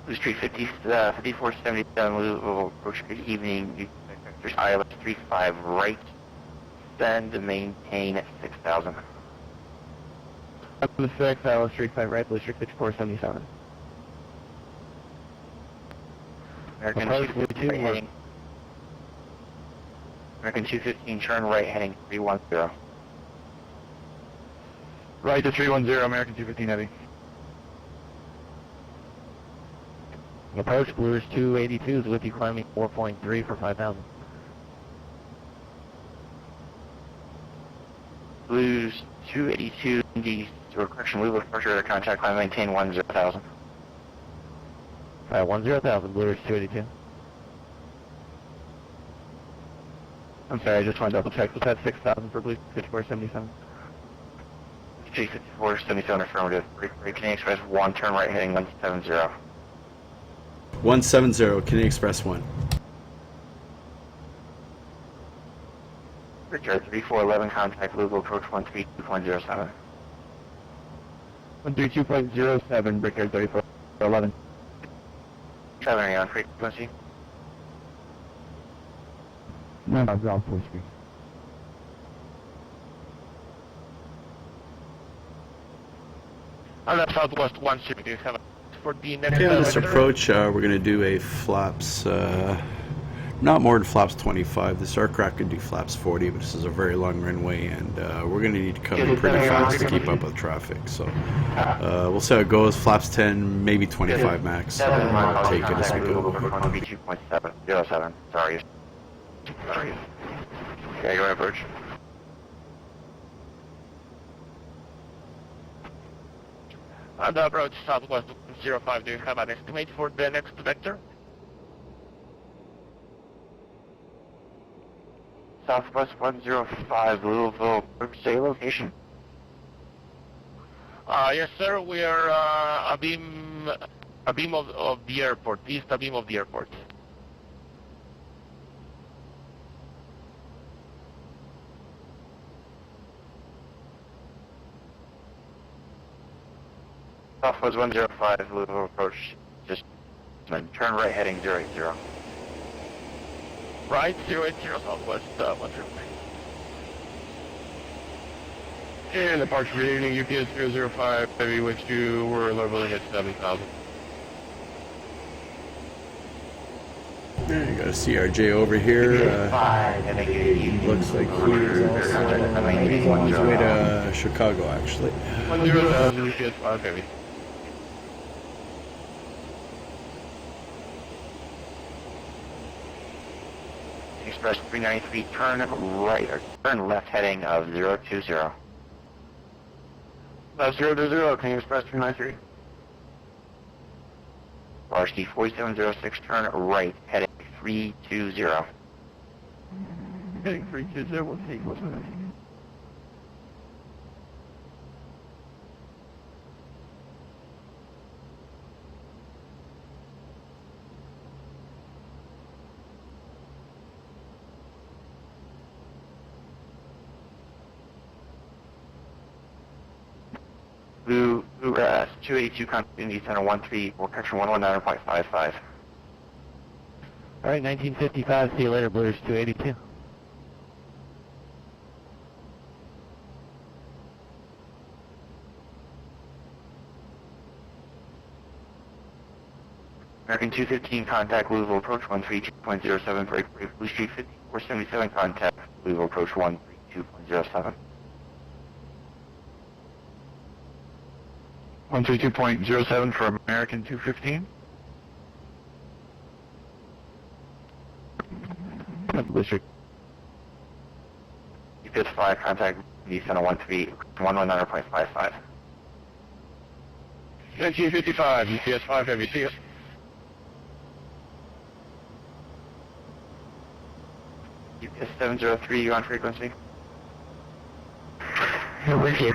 Blue Street 5477, Louisville approach, good evening. Vectors ILS 35 right. Send to maintain at 6,000. Up to the 6, ILS 35 right, Blue Street 5477. American 215 heading. American 215, turn right heading 310. Right to 310, American 215 heavy. Approach Blues 282 is with you climbing 4.3 for 5,000. Blues 282, Indy, correction, Louisville departure, contact climb, maintain 10,000. 10,000, Blue Ridge 282. I'm sorry, I just want to double check. Was that 6,000 for Blue 5477? G5477 affirmative. Canadian Express 1, turn right heading 170. 170, Canadian Express 1. Richard 3411, contact Louisville approach 132.07. 132.07, Brickyard 3411. Traveling on frequency. No, ground force speed. On that Southwest 160, have for the next Okay, on this approach, we're going to do a flaps, not more than flaps 25. This aircraft can do flaps 40, but this is a very long runway, and we're going to need to come in pretty fast to keep up with traffic. So we'll see how it goes. Flaps 10, maybe 25 max. Take it as we go. 2.707. Sorry. Okay, go ahead, approach. On the approach Southwest 105, do you have an estimate for the next vector? Southwest 105, Louisville, say location. Yes, sir. We are a beam of the airport, east a beam of the airport. Southwest 105, Louisville approach, just turn right heading 080. Right, 080 Southwest 105. And departure reading UPS 005, heavy with you, we're leveling at 7,000. Yeah, you got a CRJ over here. Looks like he's on his way to Chicago, actually. 10,000 UPS 5 heavy. Express 393, turn right, or turn left heading of 020. 020, King Express 393. RC 4706, turn right heading 320. Heading 320, we'll see what's moving. Blue 282, continuity center 13, or correction 119.55. Alright, 1955, see you later, Blues 282. American 215, contact Louisville approach 132.07, break Blue Street 5477, contact Louisville approach 132.07. 132.07 for American 215. District. UPS 5, contact the center 119.55. 1955, UPS 5 heavy, see us. UPS 703, you on frequency? Here with you.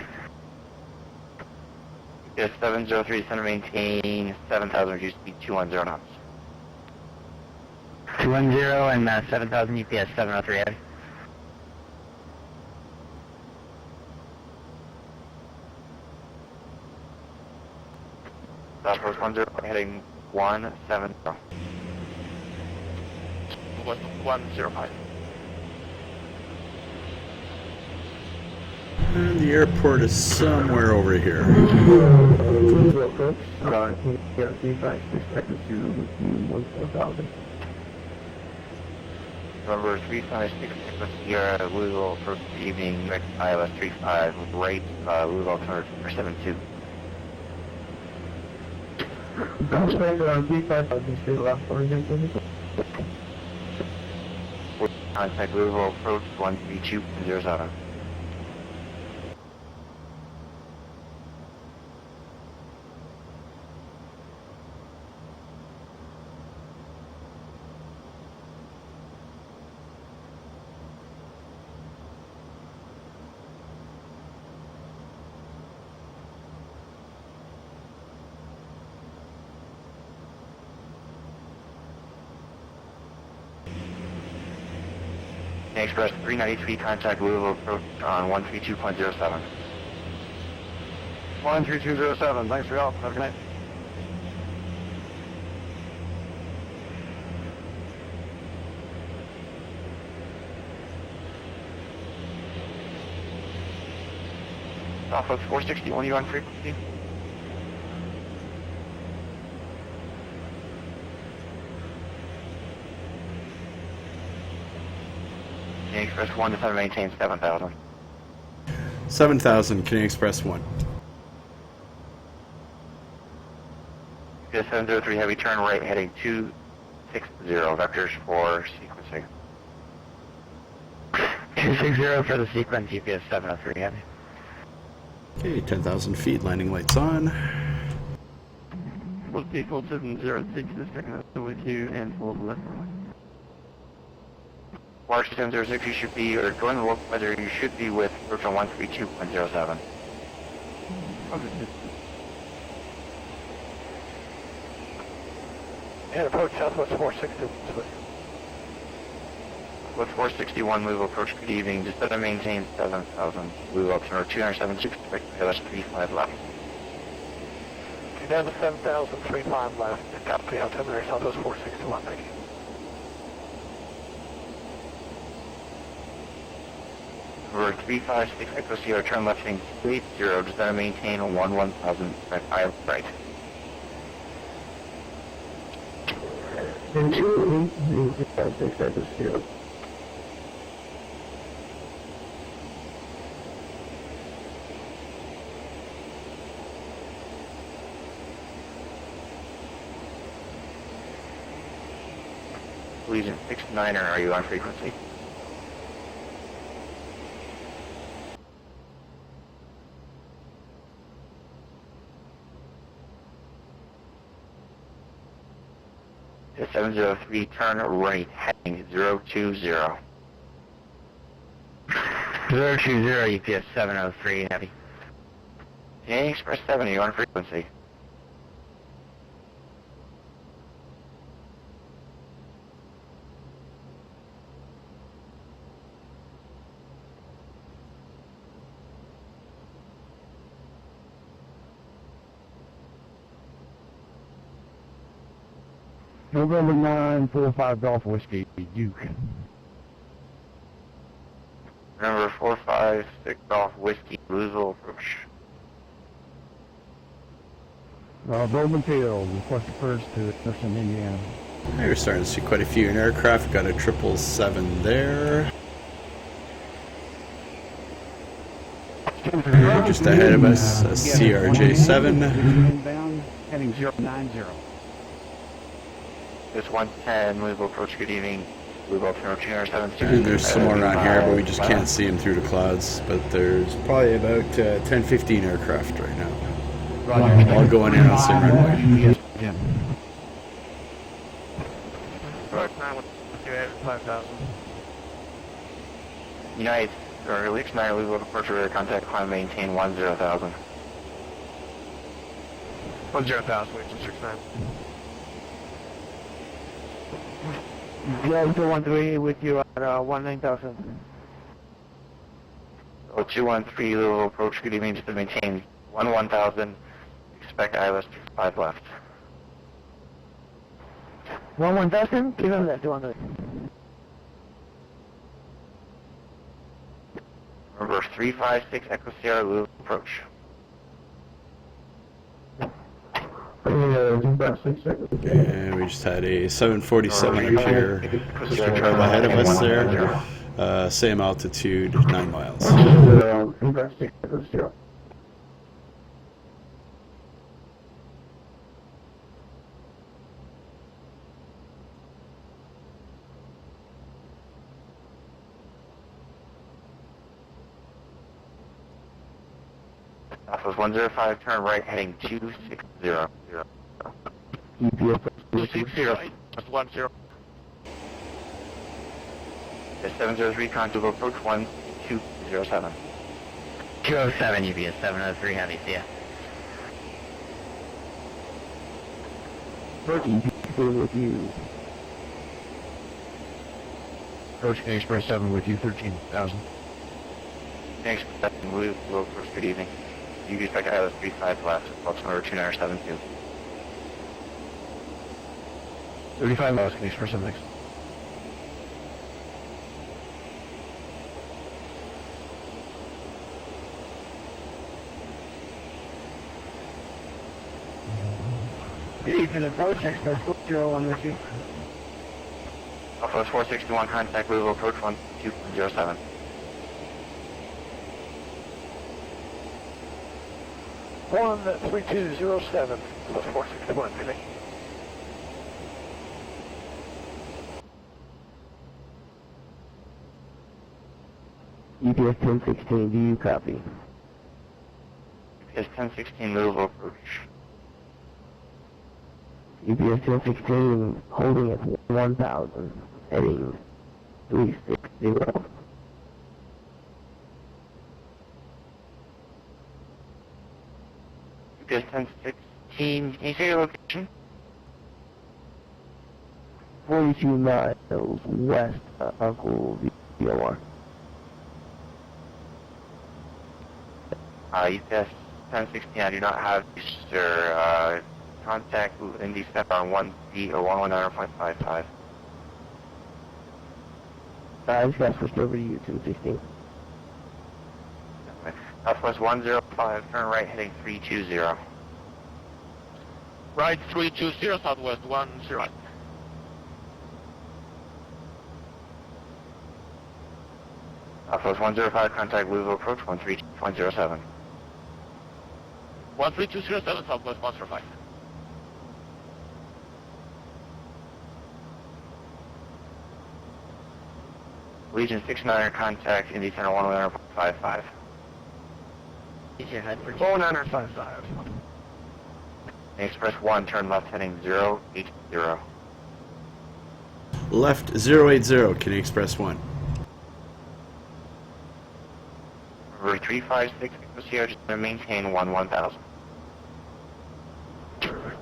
UPS 703, center maintain 7,000, reduced speed 210 knots. 210 and 7,000 UPS 703 heavy. Southwest 10, heading 170. 105. And the airport is somewhere over here. Louisville approach, KFWA, expected to 1,000. Number 356, Sierra, Louisville, approach this evening, ILS 35, right, Louisville, turn 472. Bounce back around 35, I'll just say the last one again, please. Contact Louisville, approach 132.07. Express 393, contact Louisville approach on 132.07. 13207, thanks for your help. Have a good night. Southwest 461, you on frequency? Express 1 to 7 maintain 7,000. 7,000, Canadian Express 1. UPS 703, heavy turn right heading 260, vectors for sequencing. 260 for the sequence, UPS 703 heavy. Okay, 10,000 feet, landing lights on. We'll vehicle 706 is checking out with you and hold left. Watch 1006, you should be, or join the local weather, you should be with approach on 132.07. And approach Southwest 460. With 461, Louisville approach, good evening. Just set and maintain 7,000. Louisville up to 276, expect LS 35 left. Down to 7,035 left. Copy, altimeter Southwest 461, thank you. Over 356 Echo Sierra, turn left heading 280, just set and maintain 11,000, expect I right. And 286 Echo Sierra. Legion 69er, are you on frequency? To 703, turn right, heading 020. 020, UPS 703, heavy. Yeah, Xpress 7, are you on frequency? November 945 Golf Whiskey, Duke. Number 456 Golf Whiskey, Louisville approach. Bowman Field, request first to Anderson, Indiana. Hey, we're starting to see quite a few in aircraft. Got a 777 there. Just ahead of us, a CRJ-7. Inbound, heading 090. This 110, Louisville approach, good evening. Louisville approach 207. And there's some more around here, but we just can't see them through the clouds. But there's probably about 10-15 aircraft right now. All going in on the same runway. Approach 9 with 5,000. United, or Leaks 9, Louisville approach, radar contact, climb, maintain 10,000. 10,000, Legion 69. Delta 13 with you at 19,000. So 213, Louisville approach, good evening, just to maintain 1,000. Expect ILS 5 left. 1,000? Give him that 200. Number 356 Echo Sierra, Louisville approach. And we just had a 747 up here, just ahead of us there. Same altitude, 9 miles. Southwest 105, turn right, heading 260. 260, that's 10. The 703, contour approach 1207. 207, UPS 703, heavy, see ya. With you. Approach Xpress 7 with you, 13,000. Thanks for that. Louisville approach, good evening. You can expect ILS 35 left, approach number 2972. 35 miles, Xpress 7 next. Good evening, approach Xpress 401 with you. Southwest 461, contact Louisville approach 1207. One 3207, plus 461, maybe. UPS 1016, do you copy? UPS 1016, Louisville approach. UPS 1016, holding at 1,000, heading 360. UPS 1016, can you say your location? 42 miles west of Uncle VOR. UPS 1016, I do not have your contact Indy step on 1C or 119.55. I just got switched over to you, 216. Southwest 105, turn right heading 320. Right 320, Southwest 105. Southwest 105, contact Louisville approach 132.07. 13207, Southwest 105. Legion 69er, contact Indy Center 119.55. Oh, 9955. Express 1, turn left heading 080. Left 080, Kenny Express 1. River 356, Sierra, just going to maintain 1000.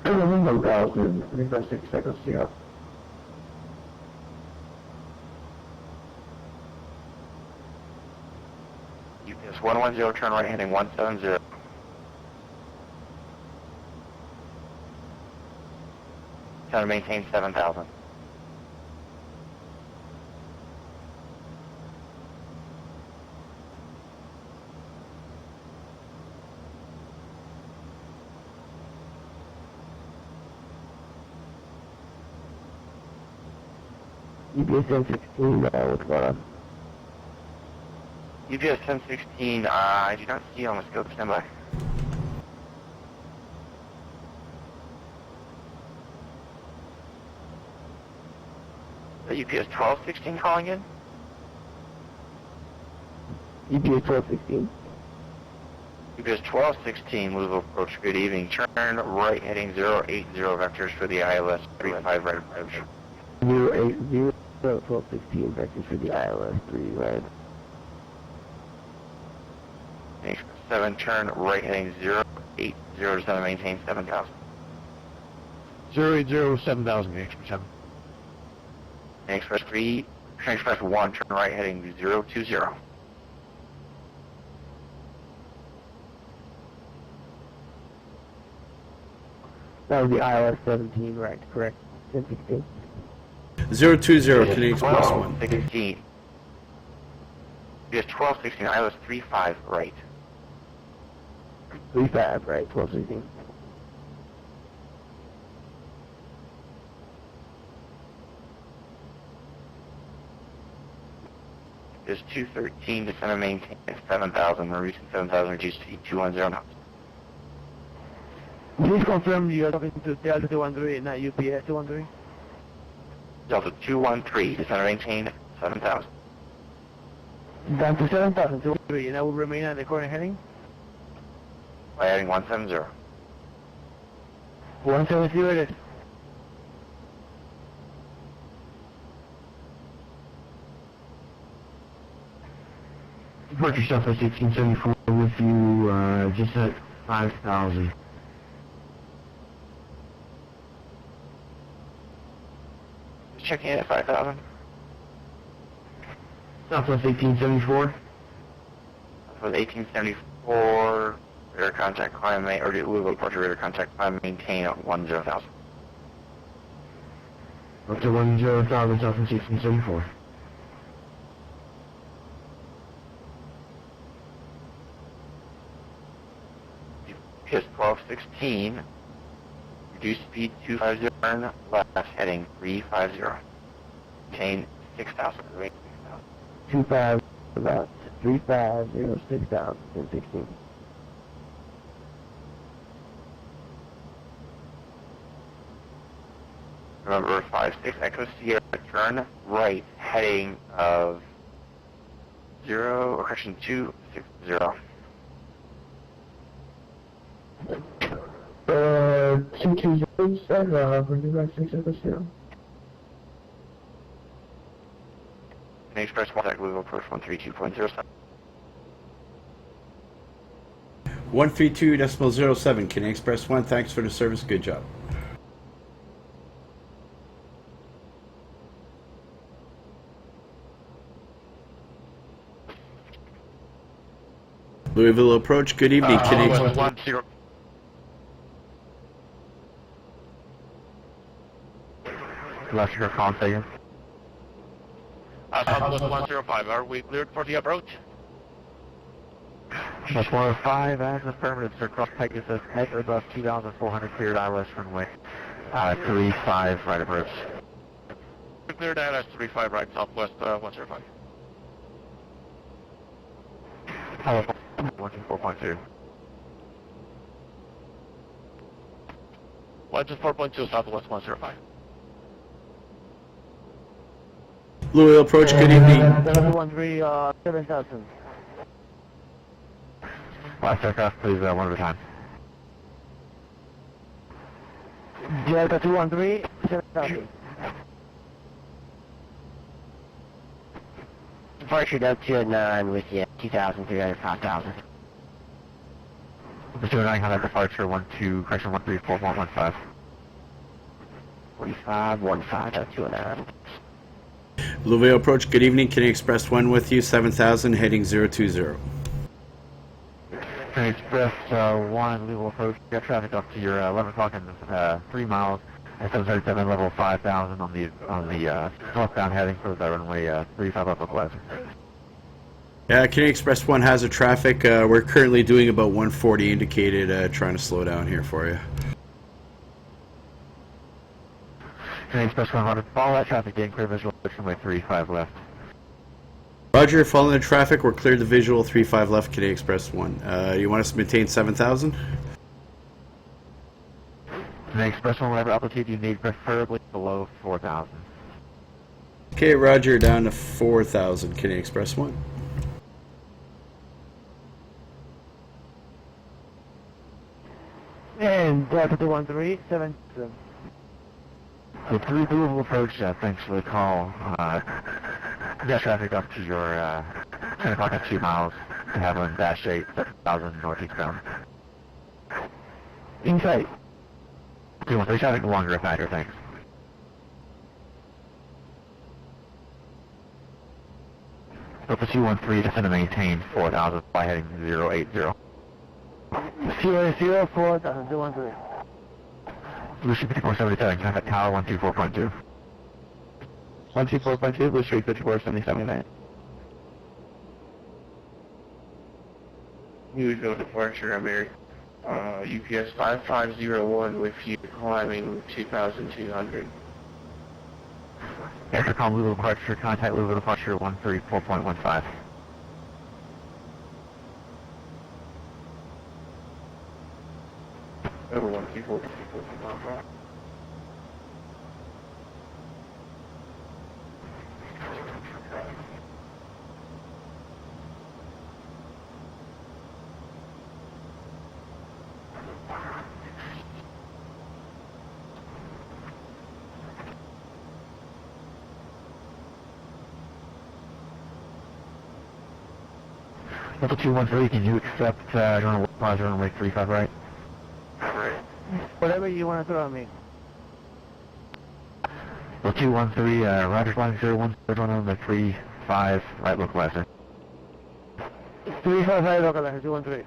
356 Echo Sierra. UPS 110, turn right heading 170. Trying to maintain 7000. UPS 1016, what's going on? UPS 1016, I do not see you on the scope. Stand by. UPS 1216 calling in? UPS 1216. UPS 1216, Louisville approach, good evening. Turn right heading 080 vectors for the ILS 35 right approach. 080, 1216 vectors for the ILS 3, right? 7, turn right heading 080 to 7, maintain 7000. 080, 7000, Express 7. Express 3, Express 1, turn right heading 020. That was the ILS 17, right? Correct. 1016. 020, Kenny Express 1. 16. UPS 1216, ILS 35 right. 35, right? 1216. Is 213 to center maintain at 7,000. We're reaching 7,000, reduced to 210 knots. Please confirm you are talking to Delta 213, not UPS 213. Delta 213 to center maintain 7,000. Down to 7,000, 213, and I will remain at the current heading? By adding 170. 170 it is. Report yourself at 1674 with you, just at 5,000. Checking in at 5,000. Southwest 1874. For the 1874, radar contact climb, or the Louisville departure radar contact climb, maintain at 10,000. Up to 10,000, Southwest 1874. UPS 1216, reduce speed 250, turn left heading 350. Maintain 6,000. 25, about 350, 6,000, 1016. Remember 56 Echo Sierra, turn right heading of 260. 220, for 26 Echo Sierra. Express 1, contact Louisville approach 132.07. 132.07, Canadian Express 1, thanks for the service, good job. Louisville approach, good evening, Canadian Express. 10. Left your call, second. Southwest 105, are we cleared for the approach? That's 105, as affirmative, sir. Cross Pegasus, at or above 2,400 cleared ILS runway. 35, right approach. Cleared ILS 35 right, Southwest 105. Hello, 124.2. 124.2, Southwest 105. Louisville approach, good evening. 7,000. Last aircraft, please, one at a time. Delta 213, 7,000. Departure Delta 209 with you, 2,300, 5,000. The 209, contact departure correction 134.15. 4515, Delta 209. Louisville approach, good evening, Canadian Express 1 with you, 7,000, heading 020. Canadian Express 1, Louisville approach. You got traffic up to your 11 o'clock and 3 miles at 737 level 5,000 on the northbound heading for the runway 35 up west. Yeah, Canadian Express 1 has a traffic. We're currently doing about 140 indicated, trying to slow down here for you. Canadian Express 1, Roger. Follow that traffic, getting clear visual, runway 35 left. Roger, following the traffic, we're cleared the visual, 35 left, Canadian Express 1. You want us to maintain 7,000? Canadian Express 1, whatever altitude you need, preferably below 4,000. Okay, Roger, down to 4,000, Canadian Express 1. And Delta 213, 7,000. So through Louisville approach, thanks for the call. You got traffic up to your 10 o'clock at 2 miles, Dehavilland Dash 8, 7,000 northeastbound. Inside. 213, traffic no longer a factor, thanks. Delta 213, descend to maintain 4,000 by heading 080. 004, 213. Blue Street 5477, contact Tower 124.2. 124.2, Blue Street 5477. Louisville departure, American. UPS 5501 with you climbing 2,200. After call Louisville departure, contact Louisville departure 134.15. Over 124.5. Delta 213, can you accept runway 35 right? Whatever you want to throw at me. Delta 213, Roger, flying 010, runway 35 right localizer. 355 localizer, 213.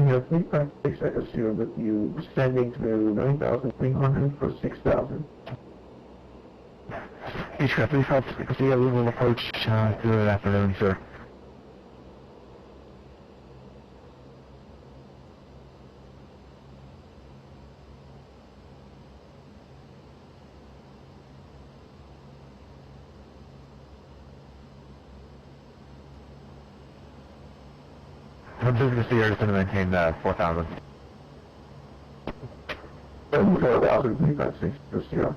Your 356 assume that you descending through 9,300 for 6,000. Beechcraft 356, we will approach good afternoon, sir. I'm just going to see here just to maintain 4,000. 4,000, 356, just zero.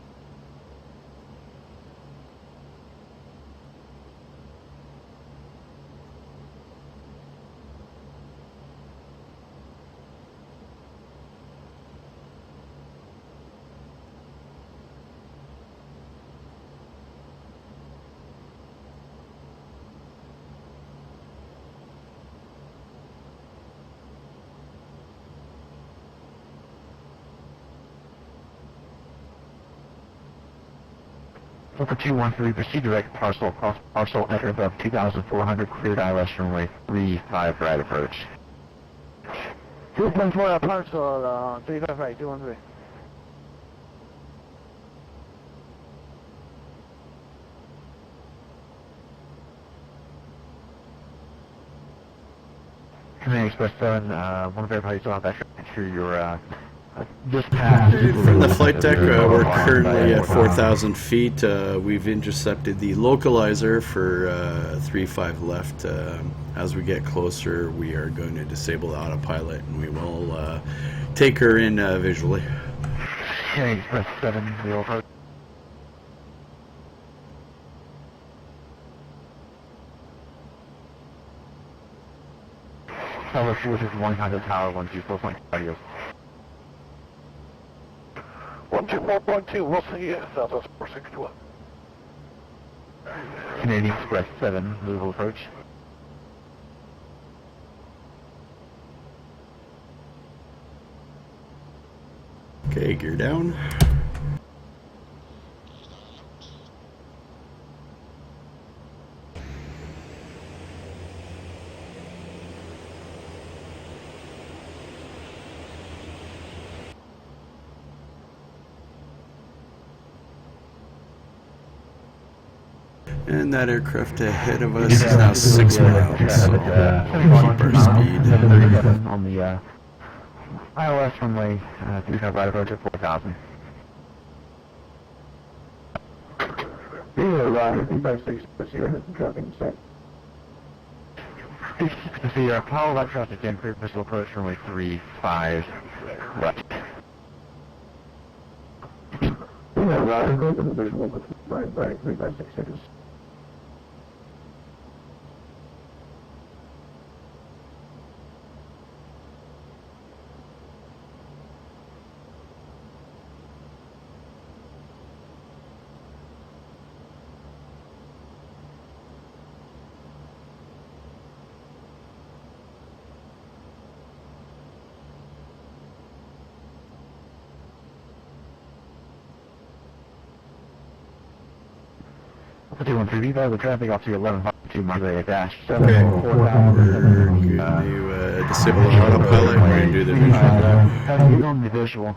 Over 213, proceed direct parcel, cross parcel, enter above 2,400, cleared ILS runway 35 right approach. 2.4 parcel, 355, 213. Command Express 7, want to verify you still have that through your dispatch. From the flight deck, we're currently at 4,000 feet. We've intercepted the localizer for 3-5 left. As we get closer, we are going to disable the autopilot, and we will take her in visually. Command Express 7, we will approach. Tower 4 is 100 tower, 124.2 audio. 124.2, we'll see you Southwest 461. Canadian Express 7, Louisville approach. Okay, gear down. And that aircraft ahead of us is now 6 miles, so keep our speed. On the ILS runway 35 right approach at 4,000. Yeah, right, 356, let's see what traffic in sight. See, follow that traffic in, clear visual approach runway 35 left. Yeah, right, go to the visual with 356 seconds. Doing 3 the traffic off to 1152 Dehavilland Dash. Okay, we're going to disable the autopilot. We're going to do the visual. You're on the visual.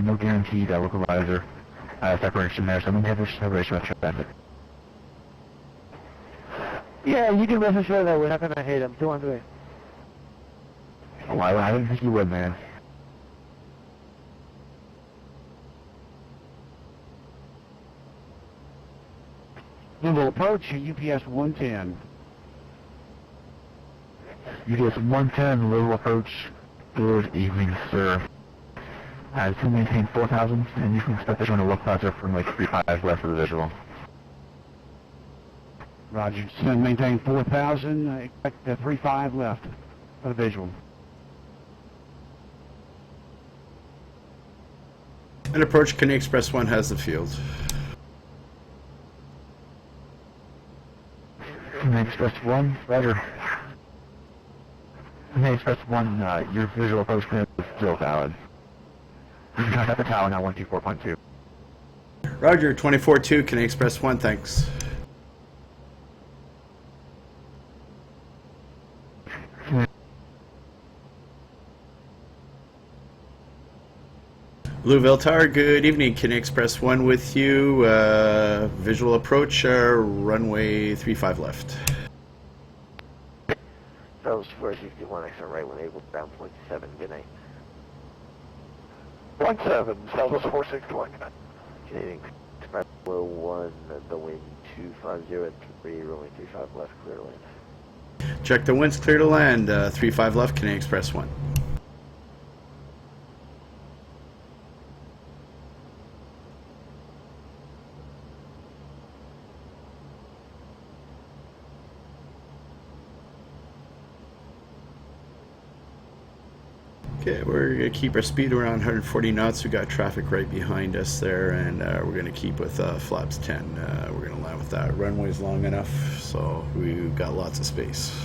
No guaranteed localizer separation there, so I'm going to have a separation of traffic. Yeah, you can rest assured that we're not going to hit him. 213. Oh, I didn't think you would, man. Louisville approach, UPS 110. UPS 110, Louisville approach. Good evening, sir. To maintain 4,000, and you can expect this one to look faster from like 35 left of the visual. Roger, send maintain 4,000, expect 35 left of the visual. And approach Canadian Express 1 has the field. Canadian Express 1, roger. Canadian Express 1, your visual approach is still valid. You can contact the tower now, 124.2. Roger, 24-2, Canadian Express 1, thanks. Louisville Tower, good evening. Can Express 1 with you. Visual approach, runway 35 left. South 461, exit right when able, ground point 7, good night. 17, Southwest 461, good night. Canadian Express low 1, the wind 2503, rolling 35 left, clear to land. Check the winds, clear to land. 35 left, Canadian Express 1. Okay, we're going to keep our speed around 140 knots. We got traffic right behind us there, and we're going to keep with flaps 10. We're going to land with that. Runway's long enough, so we've got lots of space.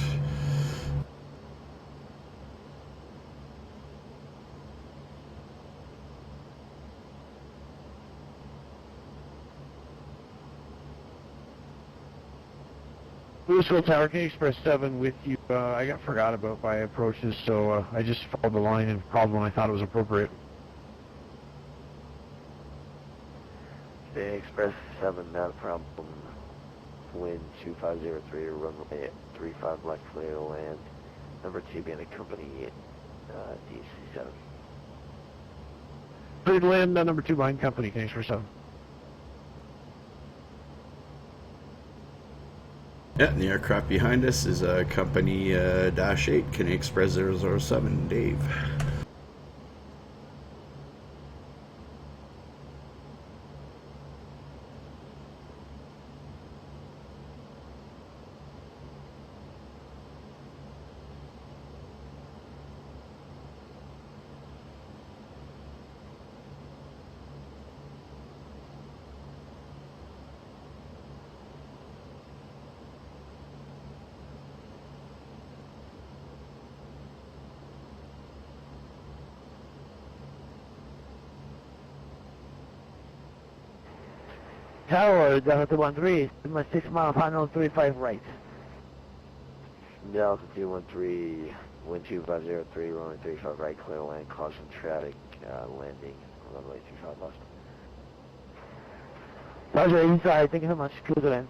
Louisville Tower, K Express 7 with you. I got forgot about my approaches, so I just followed the line and called when I thought it was appropriate. Canadian Express 7, not a problem. Wind 2503, runway 35 left, clear to land. Number 2 being a company DC7. Clear to land, number 2 behind company, K Express 7. Yeah, and the aircraft behind us is company Dash 8, Canadian Express 007, Dave. Tower, Delta 213, 6 mile, final 35 right. Delta 213, wind 2503, runway 35 right, clear to land, caution traffic, landing, runway 35 left. Roger, inside, thank you so much, cruise to land.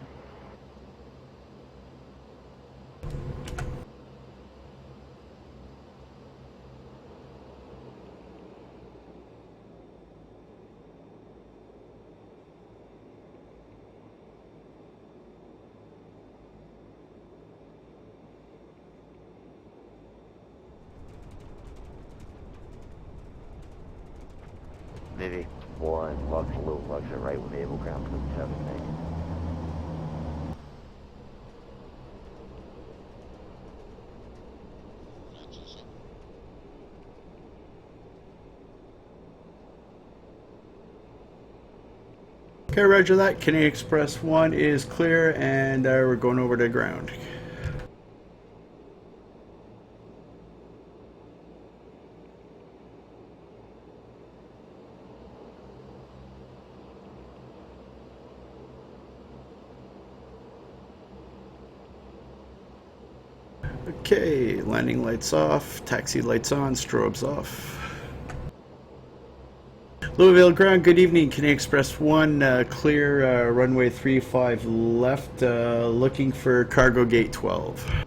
Maybe 1, Lux, low Lux at right when able, ground point 7, thank you. Okay, roger that. Canadian Express 1 is clear, and we're going over to ground. Okay, landing lights off, taxi lights on, strobes off. Louisville ground, good evening. Canadian Express 1, clear, runway 35 left, looking for cargo gate 12.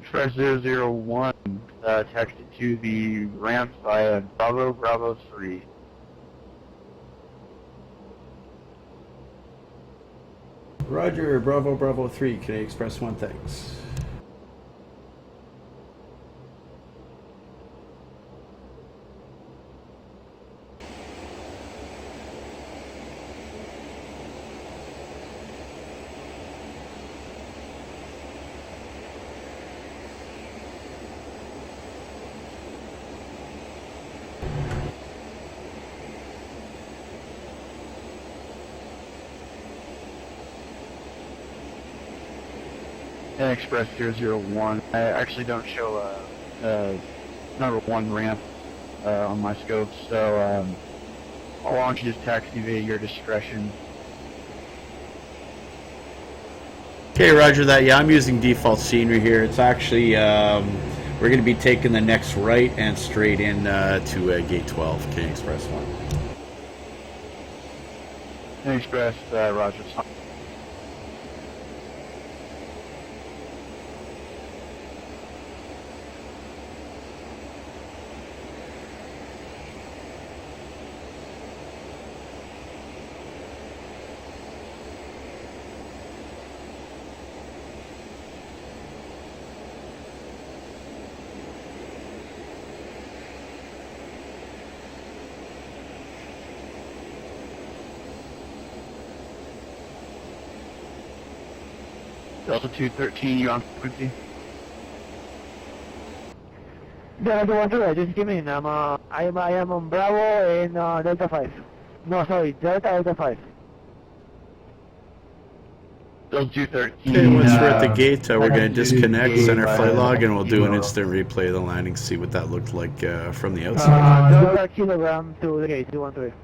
Express 001, taxi to the ramp via Bravo 3. Roger, Bravo 3, Canadian Express 1, thanks. Express 001. I actually don't show number 1 ramp on my scope, so I'll launch you just taxi via your discretion. Okay, roger that. Yeah, I'm using default scenery here. It's actually We're going to be taking the next right and straight in to gate 12, King Express 1. Xpress, Roger. Delta 213, you're on frequency. Delta 1 just give me in. I am on Bravo in Delta 5. No, sorry, Delta 5. Delta 213. Okay, once we're at the gate, we're going to disconnect, gate, center flight log, and we'll do an email. instant replay of the landing, see what that looked like from the outside. Delta kilogram to the gate, 213.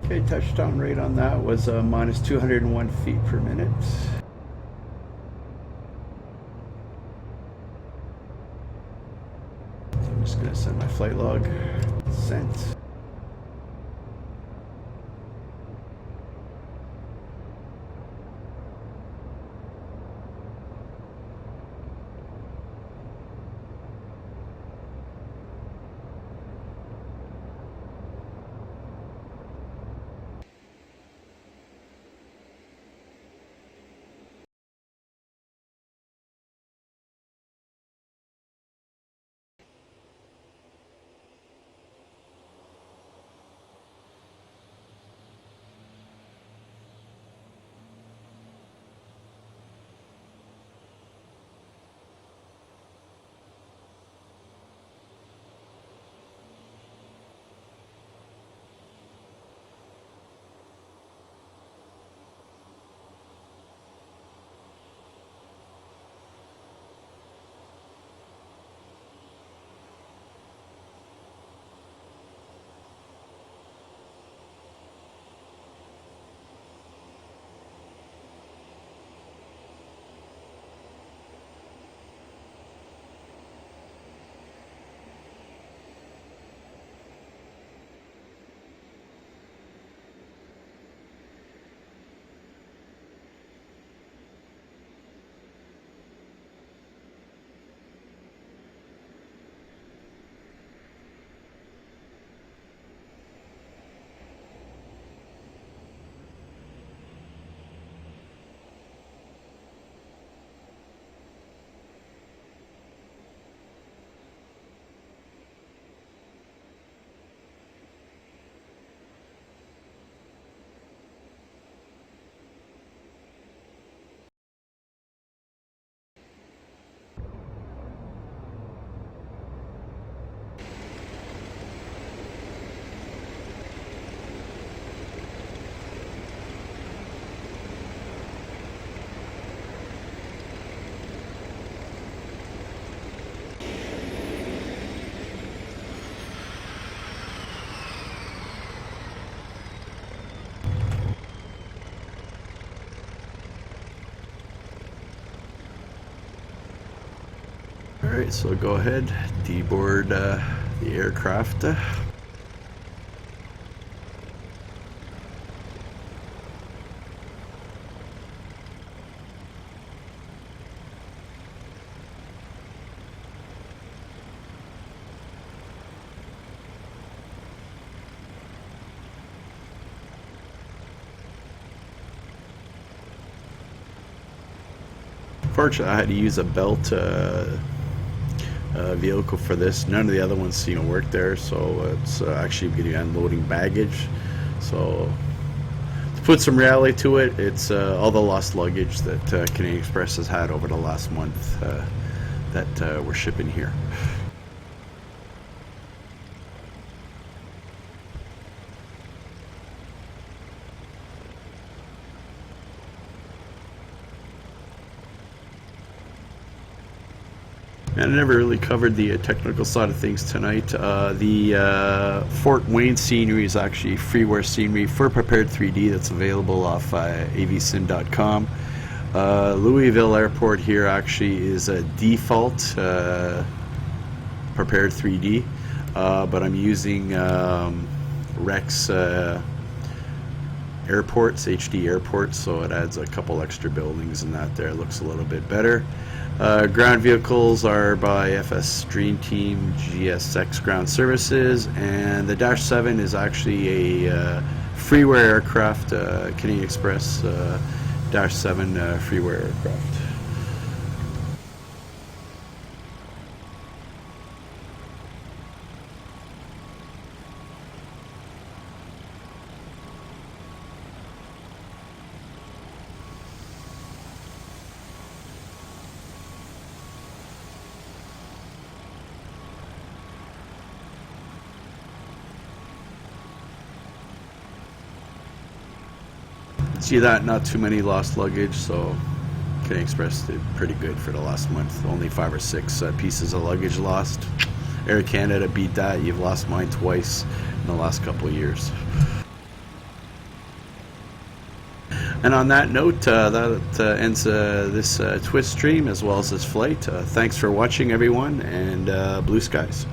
Okay, touchdown rate on that was minus 201 feet per minute. So I'm just going to send my flight log. Sent. Alright, so go ahead, deboard the aircraft. Fortunately, I had to use a belt vehicle for this. None of the other ones, work there, so it's actually getting unloading baggage. So to put some reality to it, it's all the lost luggage that Canadian Express has had over the last month that we're shipping here. And I never really covered the technical side of things tonight. The Fort Wayne scenery is actually freeware scenery for Prepared 3D that's available off avsim.com. Louisville Airport here actually is a default Prepared 3D, but I'm using Rex airports, HD airports, so it adds a couple extra buildings and that there. It looks a little bit better. Ground vehicles are by FS Dream Team GSX Ground Services, and the Dash 7 is actually a freeware aircraft, Canadian Express Dash 7 freeware aircraft. See that? Not too many lost luggage, so Canadian Express did pretty good for the last month. Only 5 or 6 pieces of luggage lost. Air Canada beat that. You've lost mine twice in the last couple of years. And on that note, that ends this Twitch stream as well as this flight. Thanks for watching, everyone, and blue skies.